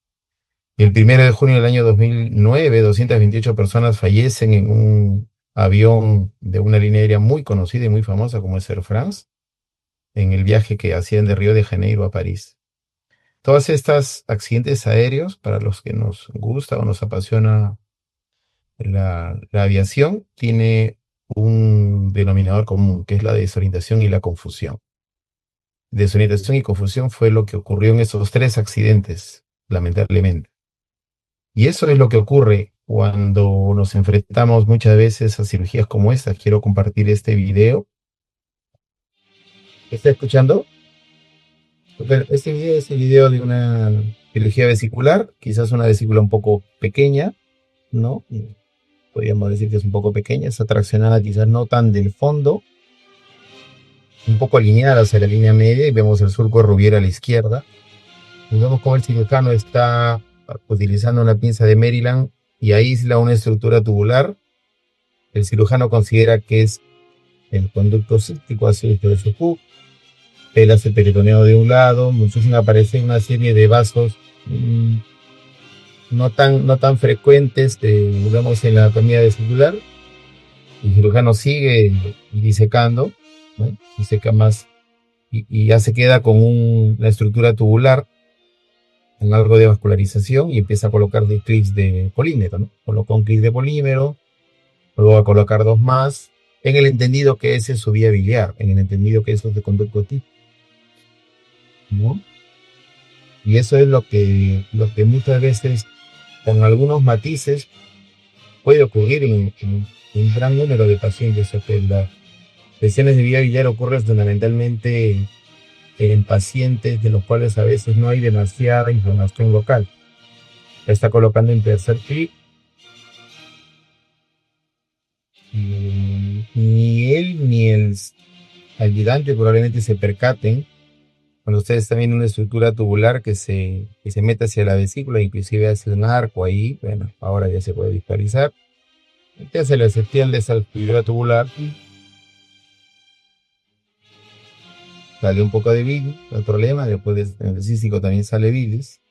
Y el 1 de junio del año 2009, 228 personas fallecen en un avión de una línea aérea muy conocida y muy famosa como es Air France, en el viaje que hacían de Río de Janeiro a París. Todos estos accidentes aéreos, para los que nos gusta o nos apasiona la aviación, tiene un denominador común, que es la desorientación y la confusión. Desorientación y confusión fue lo que ocurrió en esos 3 accidentes, lamentablemente. Y eso es lo que ocurre cuando nos enfrentamos muchas veces a cirugías como esta. Quiero compartir este video. ¿Está escuchando? Bueno, este video es el video de una cirugía vesicular, quizás una vesícula un poco pequeña, ¿no? Podríamos decir que es un poco pequeña, está traccionada quizás no tan del fondo, un poco alineada hacia la línea media, y vemos el surco de Rubiera a la izquierda. Y vemos cómo el cirujano está utilizando una pinza de Maryland y aísla una estructura tubular. El cirujano considera que es el conducto cíclico hacia el Hooke, pelas el peritoneo de un lado, nos aparece una serie de vasos no tan frecuentes, digamos, en la anatomía vesicular. El cirujano sigue disecando, ¿no? Diseca más y ya se queda con la estructura tubular en algo de vascularización y empieza a colocar clips de polímero, ¿no? Coloca un clip de polímero, luego va a colocar dos más, en el entendido que ese es su vía biliar, en el entendido que eso es de conducto tipo, ¿no? Y eso es lo que muchas veces, con algunos matices, puede ocurrir en un gran número de pacientes. O sea, las lesiones de vía biliar ocurren fundamentalmente en pacientes de los cuales a veces no hay demasiada inflamación local. Está colocando en tercer clic. Ni él ni el ayudante probablemente se percaten cuando ustedes están viendo una estructura tubular que se mete hacia la vesícula, inclusive hace un arco ahí. Bueno, ahora ya se puede visualizar. Entonces se le extiende esa estructura tubular. Sale un poco de bilis, no hay problema. Después en el cístico también sale bilis.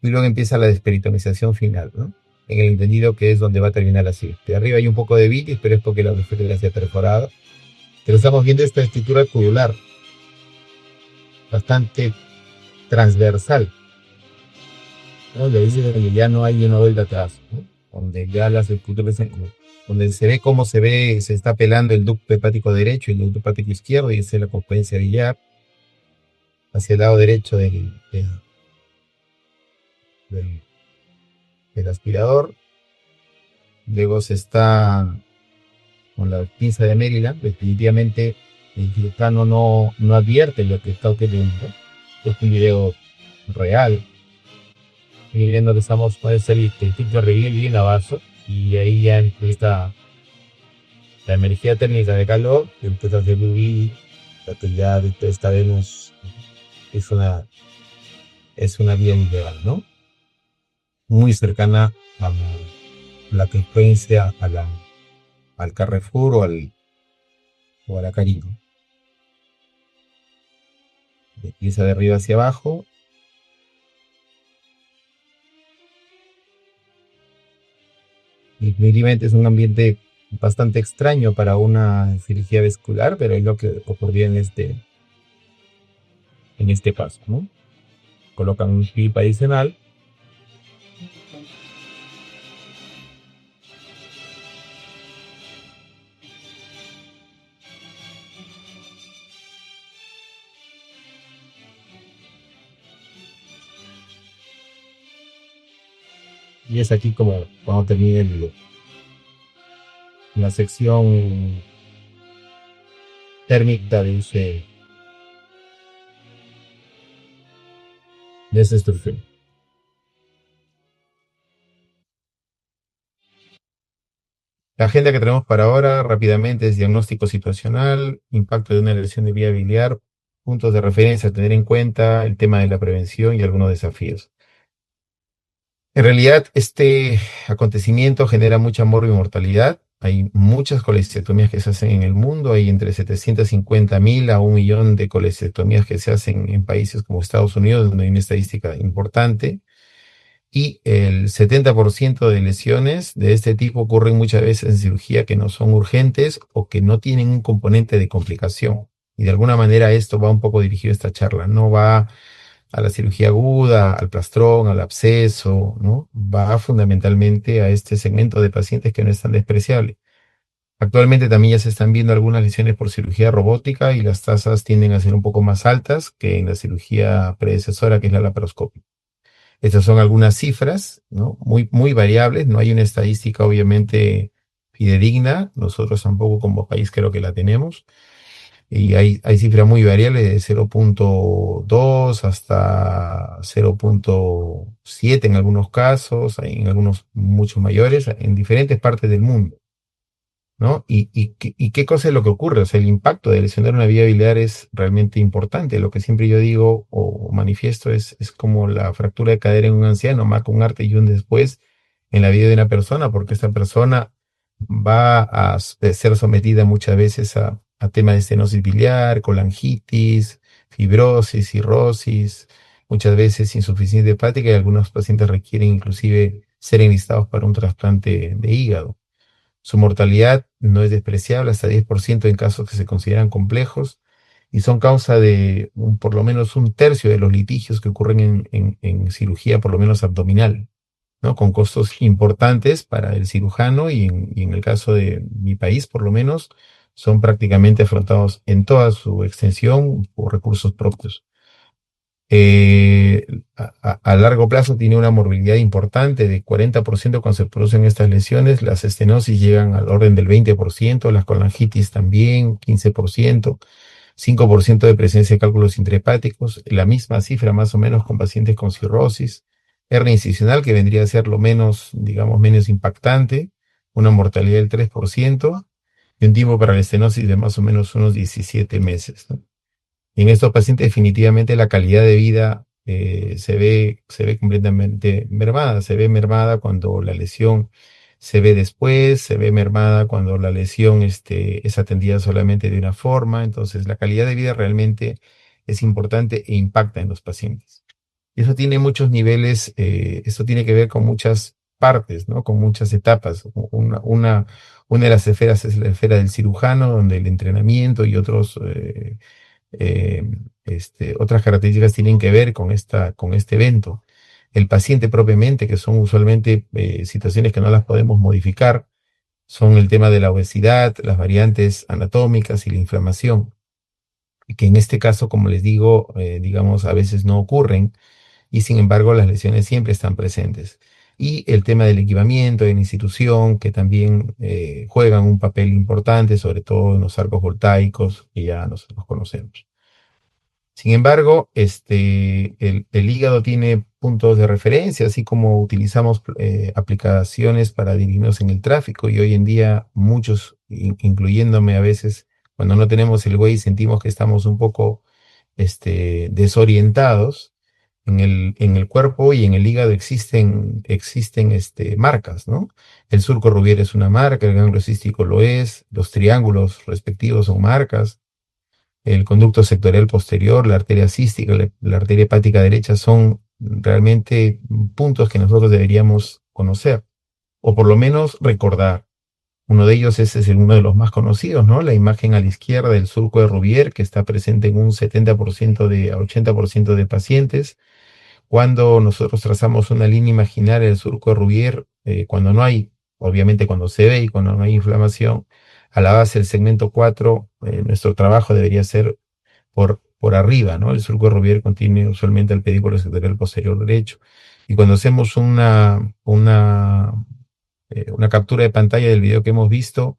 Y luego empieza la desperitonización final, ¿no? En el entendido que es donde va a terminar la cirugía. Arriba hay un poco de bilis, pero es porque la vesícula se ha perforado. Pero estamos viendo esta estructura tubular bastante transversal, ¿no? Le dice que ya no hay un nodo atrás, ¿no? Donde ya las estructuras, donde se ve cómo se está pelando el ducto hepático derecho y el ducto hepático izquierdo, y esa es la consecuencia biliar hacia el lado derecho del aspirador. Luego se está con la pinza de Maryland. Definitivamente el cirujano no advierte lo que está ocurriendo. Es un video real. Y viendo que puede ser el título reveal bien abajo, y ahí ya empieza la energía térmica de calor, que empieza a hacer vivir, que ya esta vemos es una vía ideal, ¿no? Muy cercana a la frecuencia al Carrefour o a la Caribe. Empieza de arriba hacia abajo. Definitivamente es un ambiente bastante extraño para una cirugía vascular, pero es lo que ocurrió en este paso, ¿no? Colocan un clip adicional. Y es aquí como cuando termine la sección térmica de esa estructura. La agenda que tenemos para ahora rápidamente es diagnóstico situacional, impacto de una lesión de vía biliar, puntos de referencia a tener en cuenta, el tema de la prevención y algunos desafíos. En realidad, este acontecimiento genera mucha mortalidad. Hay muchas colecistectomías que se hacen en el mundo. Hay entre 750.000 a 1 millón de colecistectomías que se hacen en países como Estados Unidos, donde hay una estadística importante. Y el 70% de lesiones de este tipo ocurren muchas veces en cirugía que no son urgentes o que no tienen un componente de complicación. Y de alguna manera esto va un poco dirigido a esta charla. No va a la cirugía aguda, al plastrón, al absceso, ¿no? Va fundamentalmente a este segmento de pacientes que no es tan despreciable. Actualmente también ya se están viendo algunas lesiones por cirugía robótica y las tasas tienden a ser un poco más altas que en la cirugía predecesora, que es la laparoscopia. Estas son algunas cifras, ¿no? Muy variables. No hay una estadística obviamente fidedigna. Nosotros tampoco como país creo que la tenemos. Y hay cifras muy variables de 0.2 hasta 0.7 en algunos casos, en algunos mucho mayores, en diferentes partes del mundo, ¿no? ¿Y qué cosa es lo que ocurre? O sea, el impacto de lesionar una vía biliar es realmente importante. Lo que siempre yo digo o manifiesto es como la fractura de cadera en un anciano, marca un antes y un después en la vida de una persona, porque esta persona va a ser sometida muchas veces a temas de estenosis biliar, colangitis, fibrosis, cirrosis, muchas veces insuficiencia hepática y algunos pacientes requieren inclusive ser enlistados para un trasplante de hígado. Su mortalidad no es despreciable, hasta 10% en casos que se consideran complejos, y son causa de por lo menos un tercio de los litigios que ocurren en cirugía, por lo menos abdominal, ¿no? Con costos importantes para el cirujano y en el caso de mi país, por lo menos, son prácticamente afrontados en toda su extensión por recursos propios. A largo plazo tiene una morbilidad importante de 40% cuando se producen estas lesiones. Las estenosis llegan al orden del 20%, las colangitis también 15%, 5% de presencia de cálculos intrahepáticos, la misma cifra más o menos con pacientes con cirrosis, hernia incisional que vendría a ser lo menos, digamos, menos impactante, una mortalidad del 3% y un tiempo para la estenosis de más o menos unos 17 meses, ¿no? Y en estos pacientes definitivamente la calidad de vida se ve completamente mermada. Se ve mermada cuando la lesión se ve después, se ve mermada cuando la lesión es atendida solamente de una forma. Entonces la calidad de vida realmente es importante e impacta en los pacientes. Y eso tiene muchos niveles, eso tiene que ver con muchas partes, ¿no? Con muchas etapas. Una de las esferas es la esfera del cirujano, donde el entrenamiento y otros otras características tienen que ver con este evento. El paciente propiamente, que son usualmente situaciones que no las podemos modificar, son el tema de la obesidad, las variantes anatómicas y la inflamación, que en este caso, como les digo, digamos, a veces no ocurren, y sin embargo las lesiones siempre están presentes. Y el tema del equipamiento de la institución, que también juegan un papel importante, sobre todo en los arcos voltaicos, que ya nosotros conocemos. Sin embargo, el hígado tiene puntos de referencia, así como utilizamos aplicaciones para dirigirnos en el tráfico, y hoy en día muchos, incluyéndome a veces, cuando no tenemos el Waze sentimos que estamos un poco desorientados. En el cuerpo y en el hígado existen marcas, ¿no? El surco Rubier es una marca, el ganglio cístico lo es, los triángulos respectivos son marcas, el conducto sectorial posterior, la arteria cística, la arteria hepática derecha son realmente puntos que nosotros deberíamos conocer, o por lo menos recordar. Uno de ellos es uno de los más conocidos, ¿no? La imagen a la izquierda del surco de Rubier, que está presente en un 70% a 80% de pacientes. Cuando nosotros trazamos una línea imaginaria del surco de Rubier, cuando no hay, obviamente cuando se ve y cuando no hay inflamación, a la base del segmento 4, nuestro trabajo debería ser por arriba, ¿no? El surco de Rubier contiene usualmente el pedículo sectorial posterior derecho. Y cuando hacemos una captura de pantalla del video que hemos visto,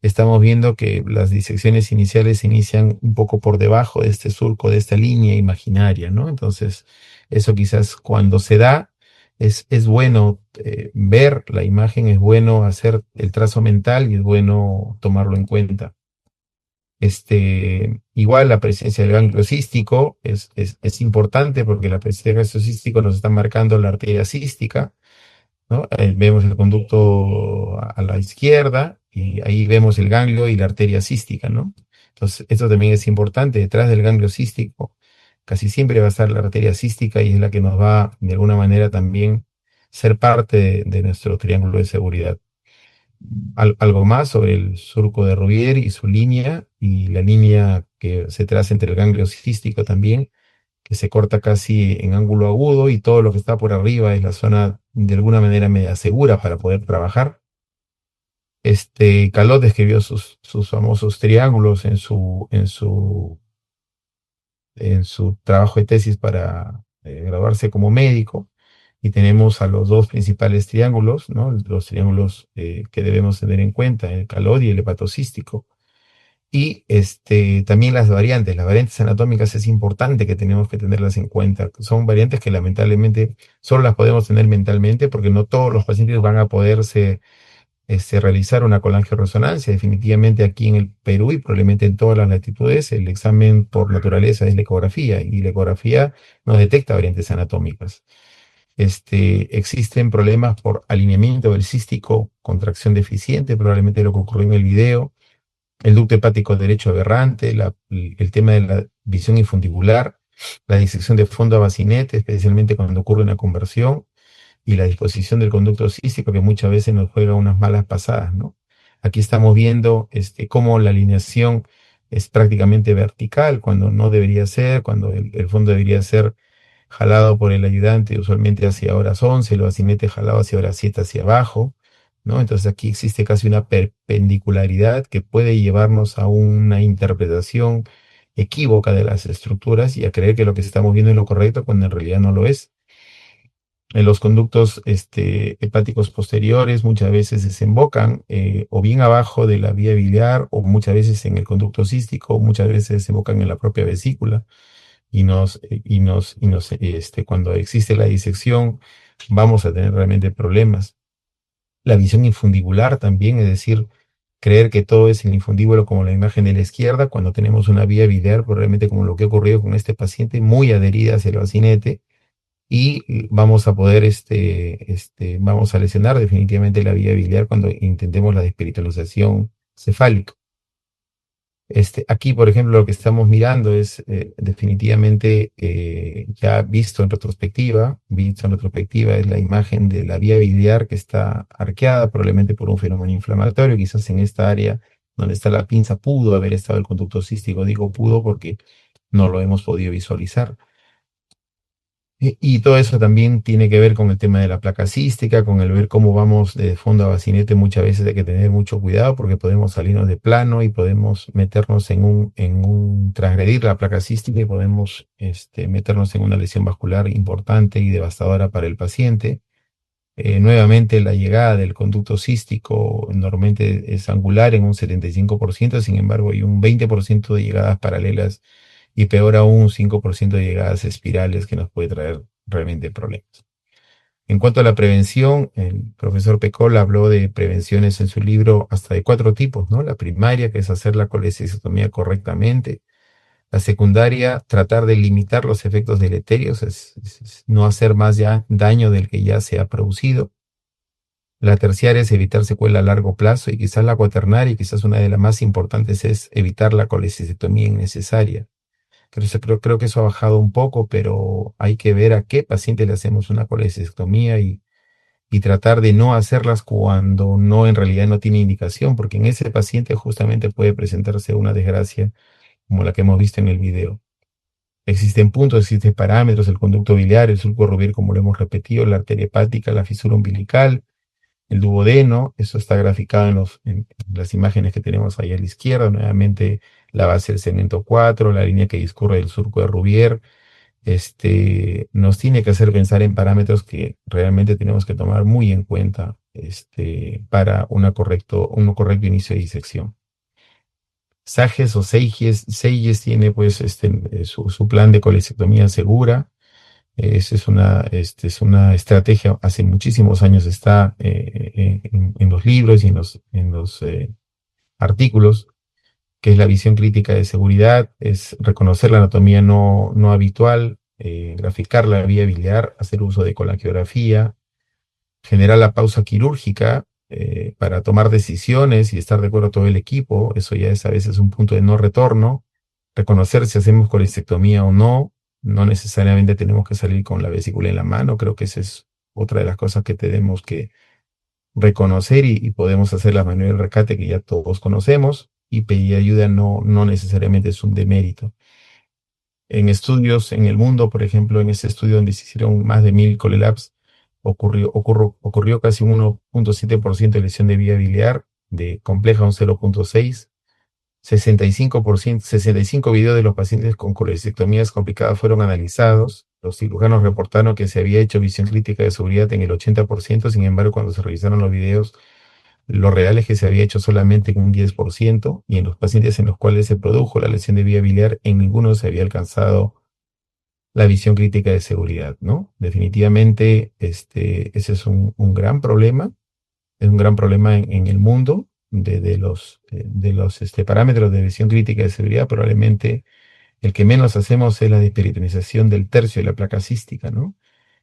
estamos viendo que las disecciones iniciales se inician un poco por debajo de este surco, de esta línea imaginaria, ¿no? Entonces, eso quizás cuando se da, es bueno ver la imagen, es bueno hacer el trazo mental y es bueno tomarlo en cuenta. Igual la presencia del ganglio cístico es importante porque la presencia del ganglio cístico nos está marcando la arteria cística, ¿no? Vemos el conducto a la izquierda y ahí vemos el ganglio y la arteria cística, ¿no? Entonces, esto también es importante. Detrás del ganglio cístico casi siempre va a estar la arteria cística y es la que nos va, de alguna manera, también ser parte de nuestro triángulo de seguridad. Algo más sobre el surco de Rubier y su línea, y la línea que se traza entre el ganglio cístico también, que se corta casi en ángulo agudo, y todo lo que está por arriba es la zona de alguna manera media segura para poder trabajar. Calot describió sus famosos triángulos en su trabajo de tesis para graduarse como médico, y tenemos a los dos principales triángulos, ¿no? Los triángulos que debemos tener en cuenta, el Calot y el hepatocístico. Y también las variantes anatómicas es importante que tenemos que tenerlas en cuenta. Son variantes que lamentablemente solo las podemos tener mentalmente porque no todos los pacientes van a poderse realizar una colangioresonancia. Definitivamente aquí en el Perú y probablemente en todas las latitudes el examen por naturaleza es la ecografía, y la ecografía no detecta variantes anatómicas. Existen problemas por alineamiento del cístico, contracción deficiente, probablemente lo que ocurrió en el video, el ducto hepático derecho aberrante, el tema de la visión infundibular, la disección de fondo a bacinete, especialmente cuando ocurre una conversión, y la disposición del conducto cístico, que muchas veces nos juega unas malas pasadas, ¿no? Aquí estamos viendo cómo la alineación es prácticamente vertical, cuando no debería ser, cuando el fondo debería ser jalado por el ayudante, usualmente hacia horas 11, el bacinete jalado hacia horas 7 hacia abajo, ¿no? Entonces aquí existe casi una perpendicularidad que puede llevarnos a una interpretación equívoca de las estructuras y a creer que lo que estamos viendo es lo correcto cuando en realidad no lo es. En los conductos hepáticos posteriores muchas veces desembocan o bien abajo de la vía biliar o muchas veces en el conducto cístico, o muchas veces desembocan en la propia vesícula cuando existe la disección vamos a tener realmente problemas. La visión infundibular también, es decir, creer que todo es el infundíbulo como la imagen de la izquierda cuando tenemos una vía biliar, probablemente como lo que ha ocurrido con este paciente, muy adherida hacia el bacinete, y vamos a poder, vamos a lesionar definitivamente la vía biliar cuando intentemos la desperitalización cefálica. Aquí, por ejemplo, lo que estamos mirando es definitivamente ya visto en retrospectiva, es la imagen de la vía biliar que está arqueada, probablemente por un fenómeno inflamatorio, quizás en esta área donde está la pinza pudo haber estado el conducto cístico, digo pudo porque no lo hemos podido visualizar. Y todo eso también tiene que ver con el tema de la placa cística, con el ver cómo vamos de fondo a bacinete. Muchas veces hay que tener mucho cuidado porque podemos salirnos de plano y podemos meternos transgredir la placa cística y podemos meternos en una lesión vascular importante y devastadora para el paciente. Nuevamente, la llegada del conducto cístico normalmente es angular en un 75%, sin embargo hay un 20% de llegadas paralelas y peor aún, un 5% de llegadas espirales que nos puede traer realmente problemas. En cuanto a la prevención, el profesor Pecol habló de prevenciones en su libro hasta de 4 tipos, ¿no? La primaria, que es hacer la colecistectomía correctamente. La secundaria, tratar de limitar los efectos deleterios, es no hacer más ya daño del que ya se ha producido. La terciaria es evitar secuela a largo plazo y quizás la cuaternaria, y quizás una de las más importantes, es evitar la colecistectomía innecesaria. Creo que eso ha bajado un poco, pero hay que ver a qué paciente le hacemos una colecistectomía y tratar de no hacerlas cuando no, en realidad no tiene indicación, porque en ese paciente justamente puede presentarse una desgracia como la que hemos visto en el video. Existen puntos, existen parámetros, el conducto biliar, el surco Rubier, como lo hemos repetido, la arteria hepática, la fisura umbilical, el duodeno, eso está graficado en las imágenes que tenemos ahí a la izquierda, nuevamente la base del segmento 4, la línea que discurre del surco de Rubier, nos tiene que hacer pensar en parámetros que realmente tenemos que tomar muy en cuenta para un correcto inicio de disección. Sages o Seiges tiene pues su plan de colecistectomía segura. Esa es una estrategia, hace muchísimos años está en los libros y en los artículos, que es la visión crítica de seguridad, es reconocer la anatomía no habitual, graficar la vía biliar, hacer uso de colangiografía, generar la pausa quirúrgica para tomar decisiones y estar de acuerdo todo el equipo. Eso ya es a veces un punto de no retorno. Reconocer si hacemos colecistectomía o no. No necesariamente tenemos que salir con la vesícula en la mano. Creo que esa es otra de las cosas que tenemos que reconocer y podemos hacer la maniobra de rescate que ya todos conocemos, y pedir ayuda no necesariamente es un demérito. En estudios en el mundo, por ejemplo, en ese estudio donde se hicieron más de 1000 colelabs, ocurrió casi un 1.7% de lesión de vía biliar, de compleja un 0.6%. 65 videos de los pacientes con colecistectomías complicadas fueron analizados. Los cirujanos reportaron que se había hecho visión crítica de seguridad en el 80%, sin embargo, cuando se revisaron los videos, lo real es que se había hecho solamente en un 10%, y en los pacientes en los cuales se produjo la lesión de vía biliar, en ninguno se había alcanzado la visión crítica de seguridad, ¿no? Definitivamente, ese es un gran problema, es un gran problema en el mundo de los parámetros de visión crítica de seguridad. Probablemente el que menos hacemos es la desperitonización del tercio de la placa cística, ¿no?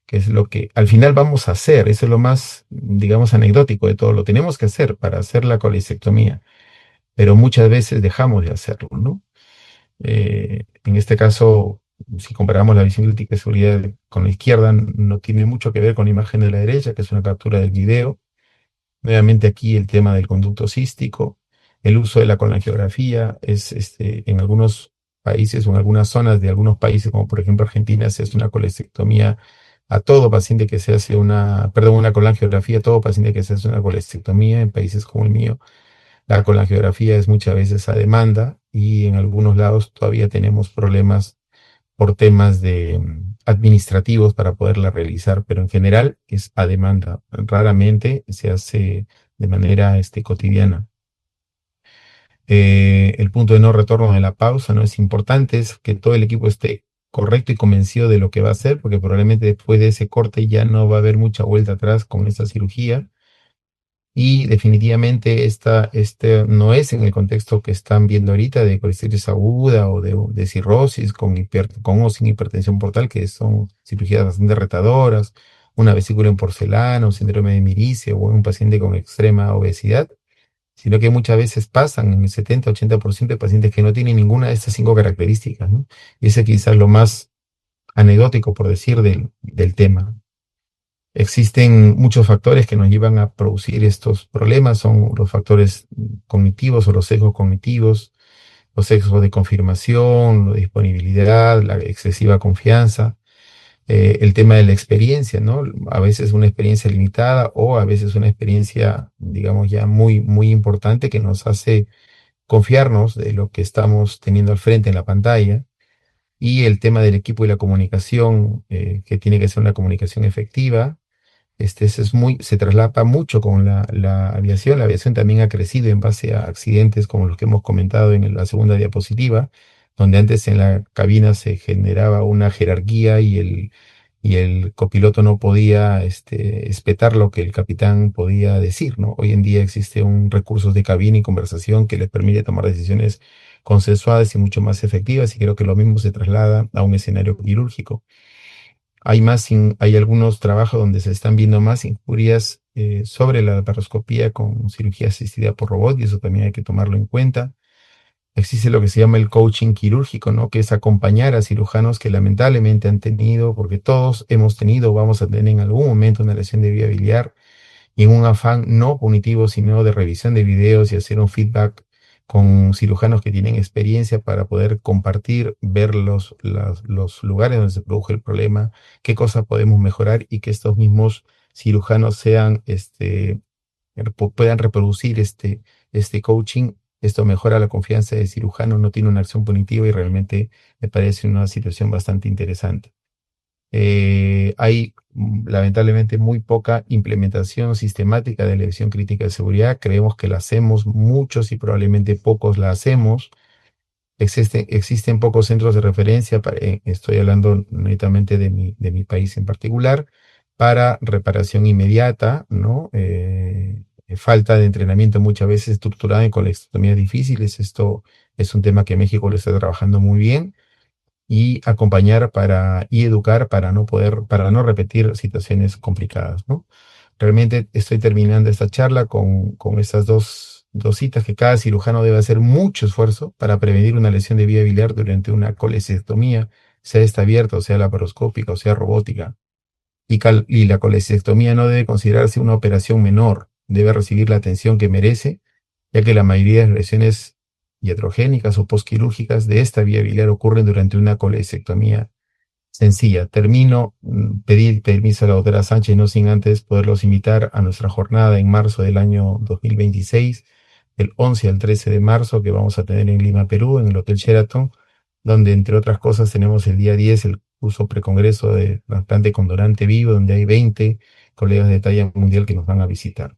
Que es lo que al final vamos a hacer. Eso es lo más, digamos, anecdótico de todo. Lo tenemos que hacer para hacer la colecistectomía, pero muchas veces dejamos de hacerlo, ¿no? En este caso, si comparamos la visión crítica de seguridad con la izquierda, no tiene mucho que ver con la imagen de la derecha, que es una captura del video. Nuevamente aquí el tema del conducto cístico, el uso de la colangiografía es en algunos países o en algunas zonas de algunos países, como por ejemplo Argentina, se hace una colestectomía a todo paciente que se hace una colangiografía a todo paciente que se hace una colestectomía. En países como el mío, la colangiografía es muchas veces a demanda y en algunos lados todavía tenemos problemas por temas administrativos para poderla realizar, pero en general es a demanda. Raramente se hace de manera cotidiana. El punto de no retorno de la pausa no es importante, es que todo el equipo esté correcto y convencido de lo que va a hacer, porque probablemente después de ese corte ya no va a haber mucha vuelta atrás con esta cirugía. Y definitivamente no es en el contexto que están viendo ahorita de colestitis aguda o de cirrosis con o sin hipertensión portal, que son cirugías bastante retadoras, una vesícula en porcelana, un síndrome de Mirice o un paciente con extrema obesidad, sino que muchas veces pasan en el 70-80% de pacientes que no tienen ninguna de estas 5 características, ¿no? Y ese quizás lo más anecdótico, por decir, del tema. Existen muchos factores que nos llevan a producir estos problemas, son los factores cognitivos o los sesgos cognitivos, los sesgos de confirmación, la disponibilidad, la excesiva confianza, el tema de la experiencia, ¿no? A veces una experiencia limitada o a veces una experiencia, digamos, ya muy, muy importante que nos hace confiarnos de lo que estamos teniendo al frente en la pantalla. Y el tema del equipo y la comunicación, que tiene que ser una comunicación efectiva. Se traslapa mucho con la aviación. La aviación también ha crecido en base a accidentes como los que hemos comentado en la segunda diapositiva, donde antes en la cabina se generaba una jerarquía y el copiloto no podía espetar lo que el capitán podía decir, ¿no? Hoy en día existen recursos de cabina y conversación que les permite tomar decisiones consensuadas y mucho más efectivas, y creo que lo mismo se traslada a un escenario quirúrgico. Hay algunos trabajos donde se están viendo más injurias sobre la laparoscopía con cirugía asistida por robot, y eso también hay que tomarlo en cuenta. Existe lo que se llama el coaching quirúrgico, ¿no? Que es acompañar a cirujanos que lamentablemente han tenido, porque todos hemos tenido, vamos a tener en algún momento una lesión de vía biliar, y en un afán no punitivo, sino de revisión de videos y hacer un feedback con cirujanos que tienen experiencia para poder compartir, ver los lugares donde se produjo el problema, qué cosas podemos mejorar, y que estos mismos cirujanos puedan reproducir este coaching. Esto mejora la confianza del cirujano, no tiene una acción punitiva y realmente me parece una situación bastante interesante. Hay lamentablemente muy poca implementación sistemática de la visión crítica de seguridad. Creemos que la hacemos muchos y probablemente pocos la hacemos. Existen pocos centros de referencia, estoy hablando netamente de mi país en particular, para reparación inmediata, ¿no? Falta de entrenamiento muchas veces estructurado en colestectomías difíciles. Esto es un tema que México lo está trabajando muy bien, y acompañar y educar para no repetir situaciones complicadas, ¿no? Realmente estoy terminando esta charla con estas dos citas, que cada cirujano debe hacer mucho esfuerzo para prevenir una lesión de vía biliar durante una colecistectomía, sea esta abierta o sea laparoscópica o sea robótica. Y la colecistectomía no debe considerarse una operación menor, debe recibir la atención que merece, ya que la mayoría de las lesiones iatrogénicas o postquirúrgicas de esta vía biliar ocurren durante una colecistectomía sencilla. Termino, pedir permiso a la doctora Sánchez, no sin antes poderlos invitar a nuestra jornada en marzo del año 2026, del 11 al 13 de marzo, que vamos a tener en Lima, Perú, en el Hotel Sheraton, donde entre otras cosas tenemos el día 10 el curso precongreso de trasplante con donante vivo, donde hay 20 colegas de talla mundial que nos van a visitar.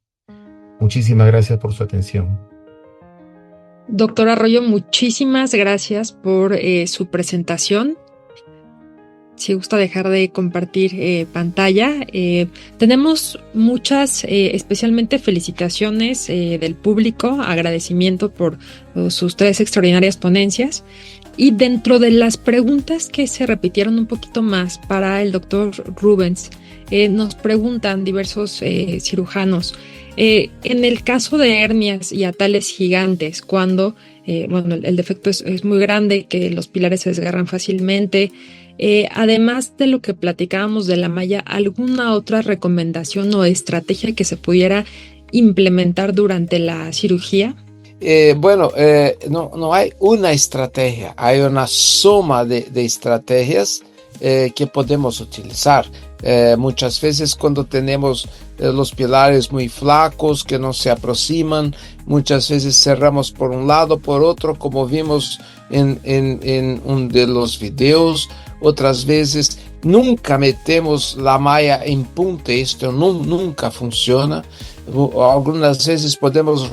Muchísimas gracias por su atención. Doctor Arroyo, muchísimas gracias por su presentación. Si gusta dejar de compartir pantalla. Tenemos muchas, especialmente felicitaciones del público, agradecimiento por sus 3 extraordinarias ponencias. Y dentro de las preguntas que se repitieron un poquito más para el doctor Rubens, nos preguntan diversos cirujanos, En el caso de hernias y atales gigantes, cuando el defecto es muy grande, que los pilares se desgarran fácilmente, además de lo que platicábamos de la malla, ¿alguna otra recomendación o estrategia que se pudiera implementar durante la cirugía? No hay una estrategia, hay una suma de estrategias que podemos utilizar. Muchas veces cuando tenemos los pilares muy flacos que no se aproximan, muchas veces cerramos por un lado, por otro, como vimos en uno de los videos. Otras veces nunca metemos la malla en punta, esto nunca funciona. Algunas veces podemos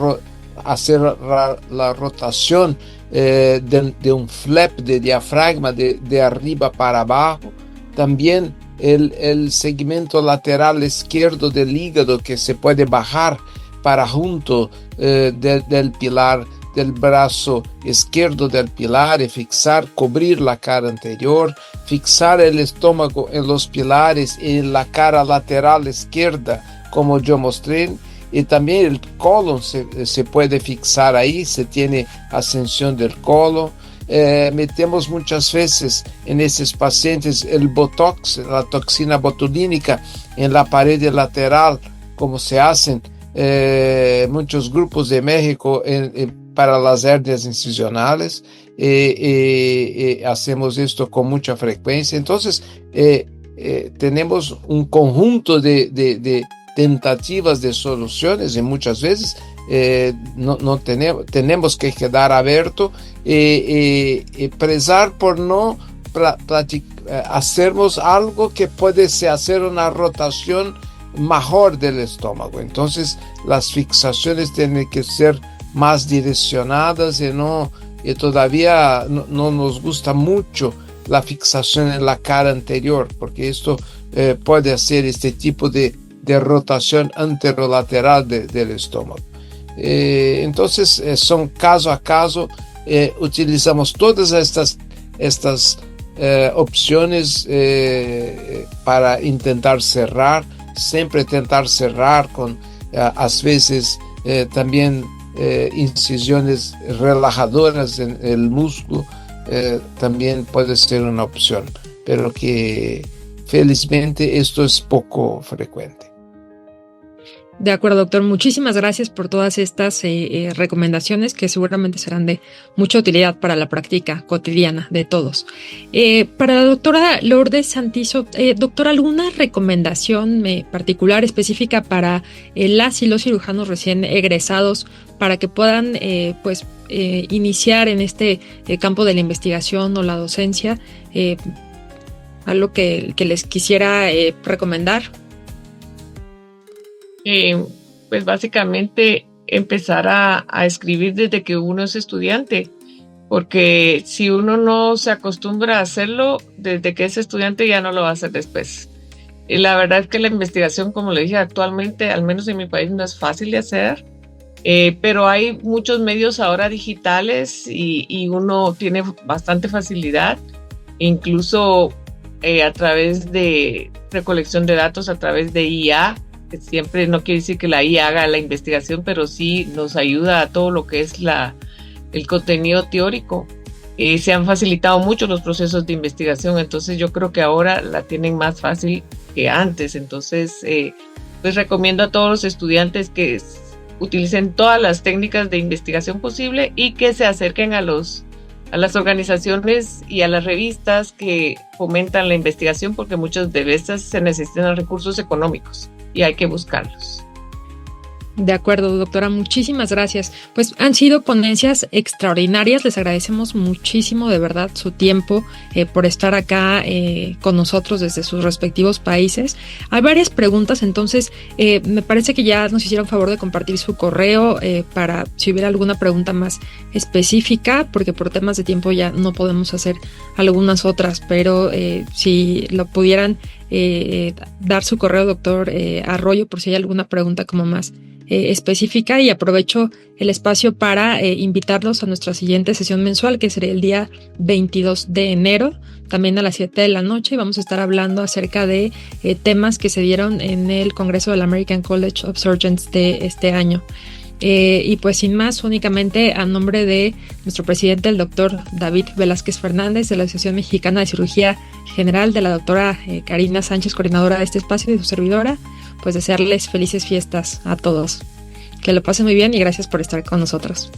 hacer la rotación de un flap de diafragma de arriba para abajo. También el segmento lateral izquierdo del hígado, que se puede bajar para junto del pilar, del brazo izquierdo del pilar, y fixar, cubrir la cara anterior, fixar el estómago en los pilares y en la cara lateral izquierda, como yo mostré. Y también el colon se puede fixar ahí, se tiene ascensión del colon. Metemos muchas veces en esos pacientes el botox, la toxina botulínica, en la pared lateral, como se hacen muchos grupos de México para las hernias incisionales. Hacemos esto con mucha frecuencia. Entonces tenemos un conjunto de tentativas de soluciones, y muchas veces tenemos que quedar abierto y prezar por no hacernos algo que puede hacer una rotación mejor del estómago. Entonces las fixaciones tienen que ser más direccionadas, y todavía no nos gusta mucho la fixación en la cara anterior, porque esto puede hacer este tipo de rotación anterolateral del estómago. Entonces son caso a caso. Utilizamos todas estas opciones para intentar cerrar, siempre intentar cerrar con a veces también incisiones relajadoras en el músculo. También puede ser una opción, pero que felizmente esto es poco frecuente. De acuerdo, doctor. Muchísimas gracias por todas estas recomendaciones, que seguramente serán de mucha utilidad para la práctica cotidiana de todos. Para la doctora Lourdes Santiso, doctora, ¿alguna recomendación particular, específica para las y los cirujanos recién egresados, para que puedan iniciar en este campo de la investigación o la docencia? ¿Algo que les quisiera recomendar? Pues básicamente empezar a escribir desde que uno es estudiante, porque si uno no se acostumbra a hacerlo desde que es estudiante, ya no lo va a hacer después. Y la verdad es que la investigación, como le dije, actualmente, al menos en mi país, no es fácil de hacer, pero hay muchos medios ahora digitales y uno tiene bastante facilidad, incluso a través de recolección de datos, a través de IA. Siempre no quiere decir que la IA haga la investigación, pero sí nos ayuda a todo lo que es el contenido teórico. Se han facilitado mucho los procesos de investigación, entonces yo creo que ahora la tienen más fácil que antes. Entonces, pues recomiendo a todos los estudiantes que utilicen todas las técnicas de investigación posible y que se acerquen a las organizaciones y a las revistas que fomentan la investigación, porque muchas de estas se necesitan recursos económicos y hay que buscarlos. De acuerdo, doctora, muchísimas gracias. Pues han sido ponencias extraordinarias, les agradecemos muchísimo de verdad su tiempo por estar acá con nosotros desde sus respectivos países. Hay varias preguntas, entonces me parece que ya nos hicieron favor de compartir su correo para si hubiera alguna pregunta más específica, porque por temas de tiempo ya no podemos hacer algunas otras, pero si lo pudieran dar su correo, doctor Arroyo, por si hay alguna pregunta como más específica, y aprovecho el espacio para invitarlos a nuestra siguiente sesión mensual, que será el día 22 de enero, también a las 7 de la noche, y vamos a estar hablando acerca de temas que se dieron en el Congreso del American College of Surgeons de este año. Y pues sin más, únicamente a nombre de nuestro presidente, el doctor David Velázquez Fernández, de la Asociación Mexicana de Cirugía General, de la doctora Karina Sánchez, coordinadora de este espacio, y de su servidora, pues desearles felices fiestas a todos. Que lo pasen muy bien y gracias por estar con nosotros.